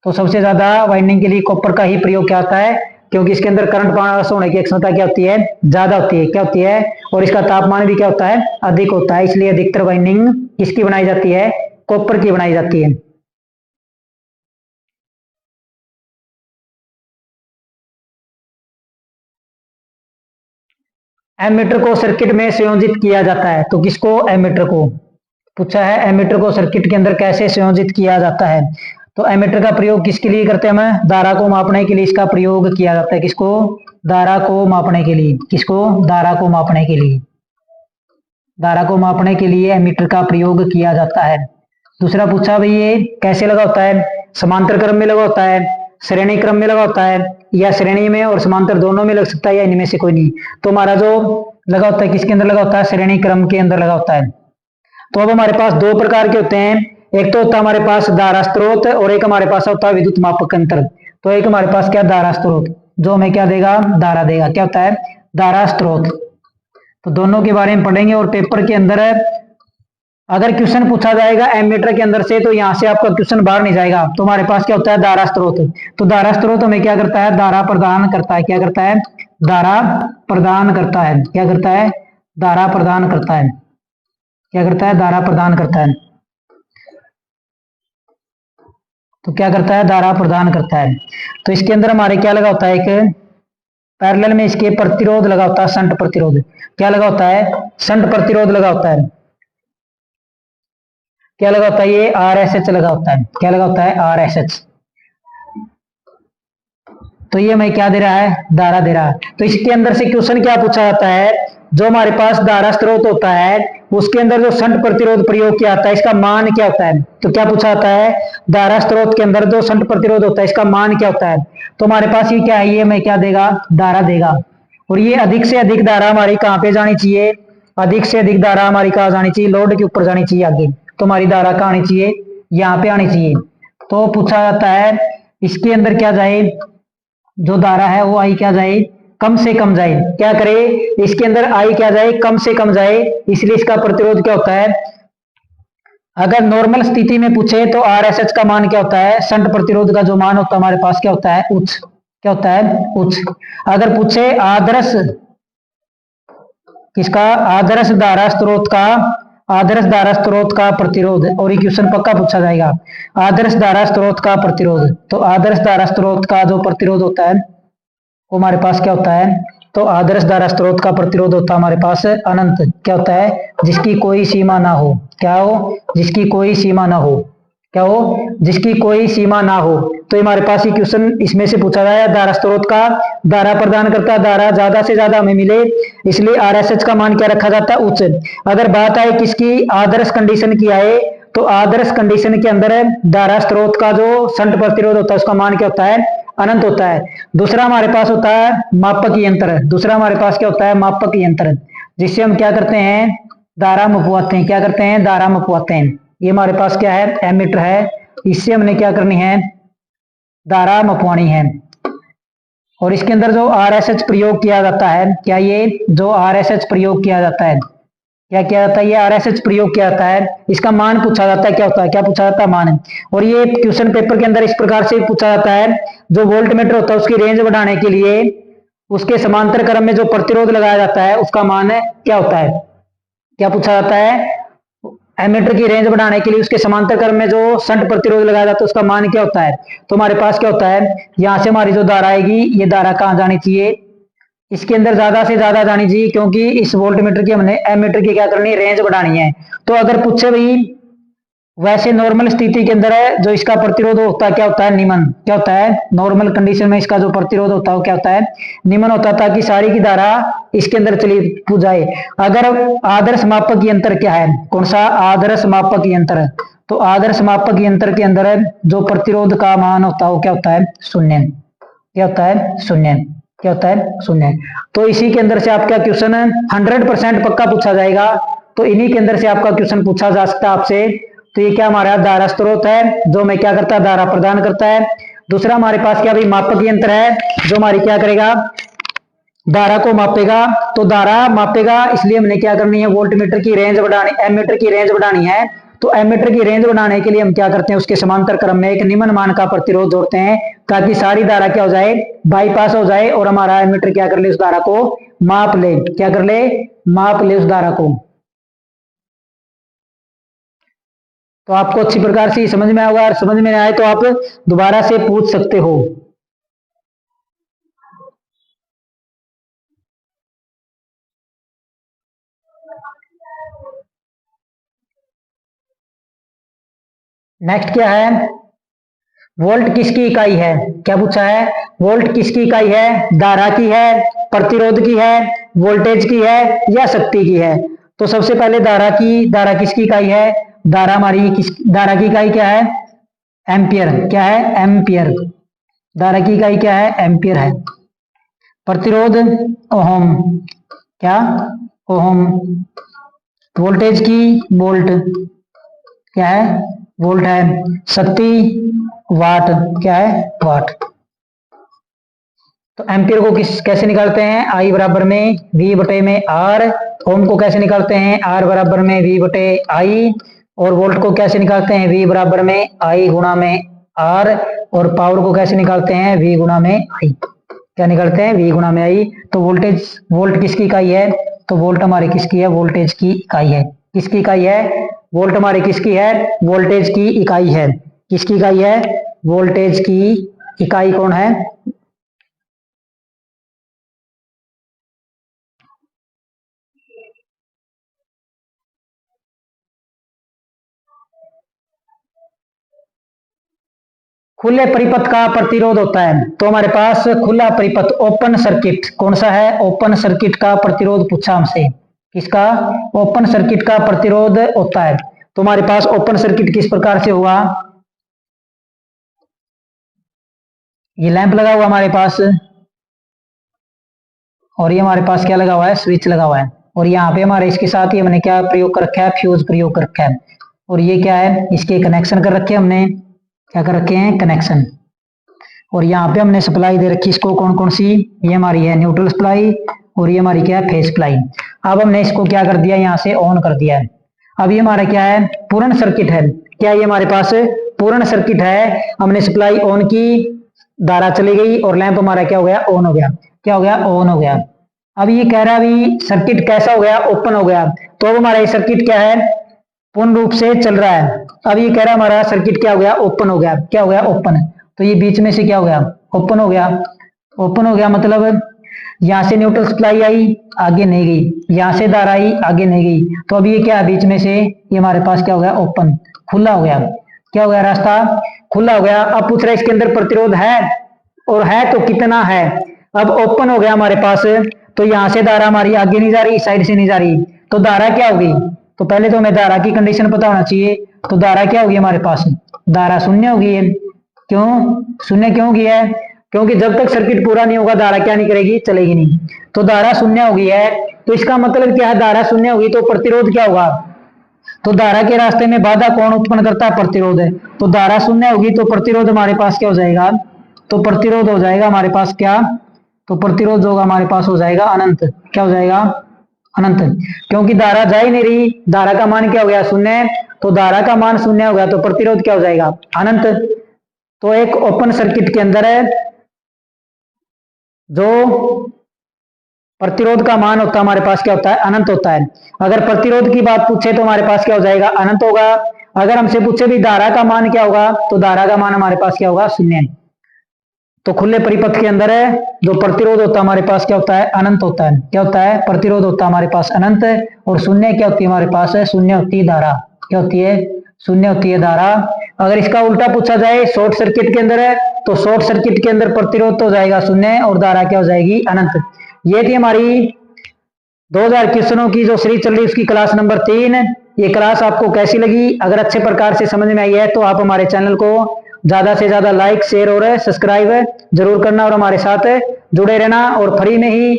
A: तो सबसे ज्यादा वाइंडिंग के लिए कॉपर का ही प्रयोग क्या होता है, क्योंकि इसके अंदर करंट पास होने की क्षमता क्या होती है? ज्यादा होती है। क्या होती है? और इसका तापमान भी क्या होता है? अधिक होता है। इसलिए अधिकतर वाइंडिंग किसकी बनाई जाती है? कॉपर की बनाई जाती है। एमीटर को सर्किट में संयोजित किया जाता है। तो किसको? एमीटर को पूछा है, एमीटर को सर्किट के अंदर कैसे संयोजित किया जाता है? तो एमीटर का प्रयोग किसके लिए करते हैं हम? धारा को मापने के लिए इसका प्रयोग किया जाता है। किसको? धारा को मापने के लिए। किसको? धारा को मापने के लिए। धारा को मापने के लिए एमीटर का प्रयोग किया जाता है। दूसरा पूछा भाई ये कैसे लगा होता है? समांतर क्रम में लगा होता है, श्रेणी क्रम में लगा होता है, या श्रेणी में और समांतर दोनों में लग सकता है, या इनमें से कोई नहीं। तो हमारा जो लगा होता है किसके अंदर लगा होता है? श्रेणी क्रम के अंदर लगा होता है। तो अब हमारे पास दो प्रकार के होते हैं, एक तो होता है हमारे पास धारा स्रोत, और एक हमारे पास होता है विद्युत मापक यंत्र। तो एक हमारे पास क्या? धारा स्रोत, जो हमें क्या देगा? धारा देगा। क्या होता है? धारा स्रोत। तो दोनों के बारे में पढ़ेंगे, और पेपर के अंदर अगर क्वेश्चन पूछा जाएगा एमीटर के अंदर से, तो यहां से आपका क्वेश्चन बाहर नहीं जाएगा। तो हमारे पास क्या होता है? धारा स्रोत। तो धारा स्रोत हमें क्या करता है? धारा प्रदान करता है। क्या करता है? धारा प्रदान करता है। क्या करता है? धारा प्रदान करता है। क्या करता है? धारा प्रदान करता है। तो क्या करता है? धारा प्रदान करता है। तो इसके अंदर हमारे क्या लगा होता है? एक पैरेलल में इसके प्रतिरोध लगा होता है, शंट प्रतिरोध। क्या लगा होता है? शंट प्रतिरोध लगा होता है। क्या लगा होता है? ये RSH लगा होता है। क्या लगा होता है? RSH। तो ये हमें क्या दे रहा है? धारा दे रहा है। तो इसके अंदर से क्वेश्चन क्या पूछा जाता है? जो हमारे पास धारा स्रोत होता है उसके अंदर जो शंट प्रतिरोध प्रयोग किया जाता है इसका मान क्या होता है? तो क्या पूछा जाता है? धारा स्रोत के अंदर जो शंट प्रतिरोध होता है इसका मान क्या होता है? तो हमारे पास ये क्या है? ये हमें क्या देगा? धारा देगा। और ये अधिक से अधिक धारा हमारी कहाँ पे जानी चाहिए? अधिक से अधिक धारा हमारी कहाँ जानी चाहिए? लोड के ऊपर जानी चाहिए आगे। तो हमारी धारा कहाँ आनी चाहिए? यहाँ पे आनी चाहिए। तो पूछा जाता है इसके अंदर क्या जाए? जो धारा है वो आई क्या जाए? कम से कम जाए। क्या करे? इसके अंदर आई क्या जाए? कम से कम जाए। इसलिए इसका प्रतिरोध क्या होता है? अगर नॉर्मल स्थिति में पूछे तो RSH का मान क्या होता है? शंट प्रतिरोध का जो मान होता है हमारे पास क्या होता है? उच्च। क्या होता है? उच्च। अगर पूछे आदर्श किसका? आदर्श धारा स्रोत का, आदर्श धारा स्रोत का प्रतिरोध, और ये क्वेश्चन पक्का पूछा जाएगा। आदर्श धारा स्रोत का प्रतिरोध, तो आदर्श धारा स्रोत का जो प्रतिरोध होता है वो हमारे पास क्या होता है? तो आदर्श धारा स्रोत का प्रतिरोध होता है हमारे पास अनंत। क्या होता है? जिसकी कोई सीमा ना हो। क्या हो? जिसकी कोई सीमा ना हो। क्या हो? जिसकी कोई सीमा ना हो। तो हमारे पास ये क्वेश्चन इसमें से पूछा गया है। धारा स्रोत का धारा प्रदान करता, धारा ज्यादा से ज्यादा हमें मिले, इसलिए RSH का मान क्या रखा जाता है? उच्च। अगर बात आए किसकी? आदर्श कंडीशन की आए, तो आदर्श कंडीशन के अंदर धारा स्रोत का जो शंट प्रतिरोध होता है उसका मान क्या होता है? अनंत होता है। दूसरा हमारे पास होता है मापक यंत्र। दूसरा हमारे पास क्या होता है? मापक यंत्र, जिससे हम क्या करते हैं? धारा मपवाते हैं। क्या करते हैं? धारा मपवाते हैं। ये हमारे पास क्या है? एमीटर है। इससे हमने क्या करनी है? धारा मपवानी है। और इसके अंदर जो RSH प्रयोग किया जाता है, क्या ये जो RSH प्रयोग किया जाता है क्या किया जाता है, ये आरएसएच प्रयोग किया जाता है, इसका मान पूछा जाता है, क्या होता है, क्या पूछा जाता है, मान। और ये क्वेश्चन पेपर के अंदर इस प्रकार से पूछा जाता है, जो वोल्ट मीटर होता है उसकी रेंज बढ़ाने के लिए उसके समांतर क्रम में जो प्रतिरोध लगाया जाता है उसका मान क्या होता है, क्या पूछा जाता है, एमीटर की रेंज बढ़ाने के लिए उसके समांतर क्रम में जो शंट प्रतिरोध लगाया जाता है उसका मान क्या होता है। तो हमारे पास क्या होता है, यहां से हमारी जो धारा आएगी ये धारा कहां जानी चाहिए, इसके अंदर ज्यादा से ज्यादा जानी चाहिए, क्योंकि इस वोल्ट मीटर की हमने एमीटर की क्या करनी है, रेंज बढ़ानी है। तो अगर पूछे भाई वैसे नॉर्मल स्थिति के अंदर है जो इसका प्रतिरोध होता है क्या होता है, निम्न, क्या होता है, नॉर्मल कंडीशन में इसका जो प्रतिरोध होता है वो क्या होता है, निम्न होता है, ताकि सारी की धारा इसके अंदर चली जाए। अगर आदर्श मापक यंत्र क्या है, कौन सा, आदर्श मापक यंत्र, तो आदर्श मापक यंत्र के अंदर जो प्रतिरोध का मान होता है वो क्या होता है, शून्य, क्या होता है, शून्य, क्या होता है, शून्य। तो इसी के अंदर से आपका क्वेश्चन 100% पक्का पूछा जाएगा। तो इन्हीं के अंदर से आपका क्वेश्चन पूछा जा सकता है आपसे। तो ये क्या हमारा धारा स्रोत है जो मैं क्या करता है, धारा प्रदान करता है। दूसरा हमारे पास क्या भाई, मापक यंत्र है जो हमारी क्या करेगा, धारा को मापेगा। तो धारा मापेगा इसलिए हमने क्या करनी है, वोल्ट मीटर की रेंज बढ़ानी, एमीटर की रेंज बढ़ानी है। तो एमीटर की रेंज बढ़ाने के लिए हम क्या करते हैं, उसके समांतर क्रम में एक निम्न मान का प्रतिरोध जोड़ते हैं, ताकि सारी धारा क्या हो जाए, बाईपास हो जाए, और हमारा एमीटर क्या कर ले, उस धारा को माप ले, क्या कर ले, माप ले उस धारा को। तो आपको अच्छी प्रकार से समझ में आएगा, और समझ में आए तो आप दोबारा से पूछ सकते हो। नेक्स्ट क्या है, वोल्ट किसकी इकाई है, क्या पूछा है, वोल्ट किसकी इकाई है, धारा की है, प्रतिरोध की है, वोल्टेज की है, या शक्ति की है। तो सबसे पहले धारा की, धारा किसकी इकाई है, धारा हमारी किस, धारा की इकाई क्या है, एम्पियर, क्या है, एम्पियर, धारा की इकाई क्या है, एम्पियर है। प्रतिरोध ओम, क्या, ओम। वोल्टेज की, वोल्ट, क्या है, वोल्ट है। शक्ति वाट, क्या है, वाट। तो एम्पियर को किस कैसे निकालते हैं, आई बराबर में वी बटे में आर। ओम को कैसे निकालते हैं, आर बराबर में वी बटे आई। और वोल्ट को कैसे निकालते हैं, वी बराबर में आई गुणा में आर। और पावर को कैसे निकालते हैं, वी गुणा में आई, क्या निकालते हैं, वी गुणा में आई। तो वोल्टेज, वोल्ट किसकी इकाई है, तो वोल्ट हमारी किसकी है, वोल्टेज की इकाई है, किसकी इकाई है, वोल्ट हमारी किसकी है, वोल्टेज की इकाई है, किसकी इकाई है, वोल्टेज की इकाई कौन है, खुले परिपथ का प्रतिरोध होता है। तो हमारे पास खुला परिपथ, ओपन सर्किट कौन सा है, ओपन सर्किट का प्रतिरोध पूछा हमसे, किसका, ओपन सर्किट का प्रतिरोध होता है। तो हमारे पास ओपन सर्किट किस प्रकार से हुआ, ये लैंप लगा हुआ हमारे पास, और ये हमारे पास क्या लगा हुआ है, स्विच लगा हुआ है। और यहाँ पे हमारे इसके साथ ही हमने क्या प्रयोग कर रखा है, फ्यूज प्रयोग कर रखा है। और ये क्या है, इसके कनेक्शन कर रखे हमने, क्या कर रखे हैं, कनेक्शन। और यहाँ पे हमने सप्लाई दे रखी इसको, कौन कौन सी, ये हमारी है न्यूट्रल सप्लाई, और ये हमारी क्या है, फेज सप्लाई। अब हमने इसको क्या कर दिया, यहाँ से ऑन कर दिया है। अब ये हमारा क्या है, पूर्ण सर्किट है, क्या ये हमारे पास पूर्ण सर्किट है। हमने सप्लाई ऑन की, धारा चली गई, और लैंप हमारा क्या हो गया, ऑन हो गया, क्या हो गया, ऑन हो गया। अब ये कह रहा है अभी सर्किट कैसा हो गया, ओपन हो गया। तो अब हमारा ये सर्किट क्या है, पूर्ण रूप से चल रहा है। अब ये कह रहा है हमारा सर्किट क्या हो गया, ओपन हो गया, क्या हो गया, ओपन। तो ये बीच में से क्या हो गया, ओपन हो गया, ओपन हो गया, मतलब यहां से न्यूट्रल सप्लाई आई, आगे नहीं गई, यहां से धारा आई, आगे नहीं गई। तो अब ये क्या है, बीच में से ये हमारे पास क्या हो गया, ओपन, खुला हो गया, क्या हो गया, रास्ता खुला हो गया। अब पूछ रहा है इसके अंदर प्रतिरोध है, और है तो कितना है। अब ओपन हो गया हमारे पास, तो यहां से धारा हमारी आगे नहीं जा रही, इस साइड से नहीं जा रही। तो धारा क्या होगी, तो पहले तो हमें धारा की कंडीशन पता होना चाहिए। तो धारा क्या होगी हमारे पास, धारा शून्य होगी। क्यों शून्य, क्यों होगी है, क्योंकि जब तक सर्किट पूरा नहीं होगा धारा क्या नहीं करेगी, चलेगी नहीं। तो धारा शून्य होगी है, तो इसका मतलब क्या है, धारा शून्य होगी तो प्रतिरोध क्या होगा। तो धारा के रास्ते में बाधा कौन उत्पन्न करता है, प्रतिरोध है। तो धारा शून्य होगी तो प्रतिरोध हमारे पास क्या हो जाएगा, तो प्रतिरोध हो जाएगा हमारे पास क्या, तो प्रतिरोध होगा हमारे पास हो जाएगा अनंत, क्या हो जाएगा, अनंत, क्योंकि धारा जा ही नहीं रही, धारा का मान क्या हो गया? शून्य। तो धारा का मान शून्य हो गया तो प्रतिरोध क्या हो जाएगा? अनंत। तो एक ओपन सर्किट के अंदर है जो प्रतिरोध का मान होता है हमारे पास क्या होता है? अनंत होता है। अगर प्रतिरोध की बात पूछे तो हमारे पास क्या हो जाएगा? अनंत होगा। अगर हमसे पूछे भी धारा का मान क्या होगा, तो धारा का मान हमारे पास क्या होगा? शून्य। तो खुले परिपथ के अंदर है जो प्रतिरोध होता है हमारे पास क्या होता है? अनंत होता है। क्या होता है? प्रतिरोध होता है हमारे पास अनंत। और शून्य क्या होती है हमारे पास? है शून्य होती है धारा। क्या होती है? शून्य होती है धारा। अगर इसका उल्टा पूछा जाए शॉर्ट सर्किट के अंदर है, तो शॉर्ट सर्किट के अंदर प्रतिरोध तो जाएगा शून्य और धारा क्या हो जाएगी? अनंत। ये थी हमारी 2000 क्वेश्चनों की जो सीरीज चल रही है उसकी क्लास नंबर 3। ये क्लास आपको कैसी लगी? अगर अच्छे प्रकार से समझ में आई है तो आप हमारे चैनल को ज्यादा से ज्यादा लाइक, शेयर और सब्सक्राइब जरूर करना और हमारे साथ जुड़े रहना। और फ्री में ही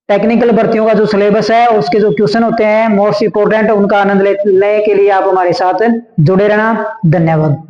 A: टेक्निकल भर्तियों का जो सिलेबस है और उसके जो क्वेश्चन होते हैं मोस्ट इंपोर्टेंट, उनका आनंद लेने के लिए आप हमारे साथ जुड़े रहना। धन्यवाद।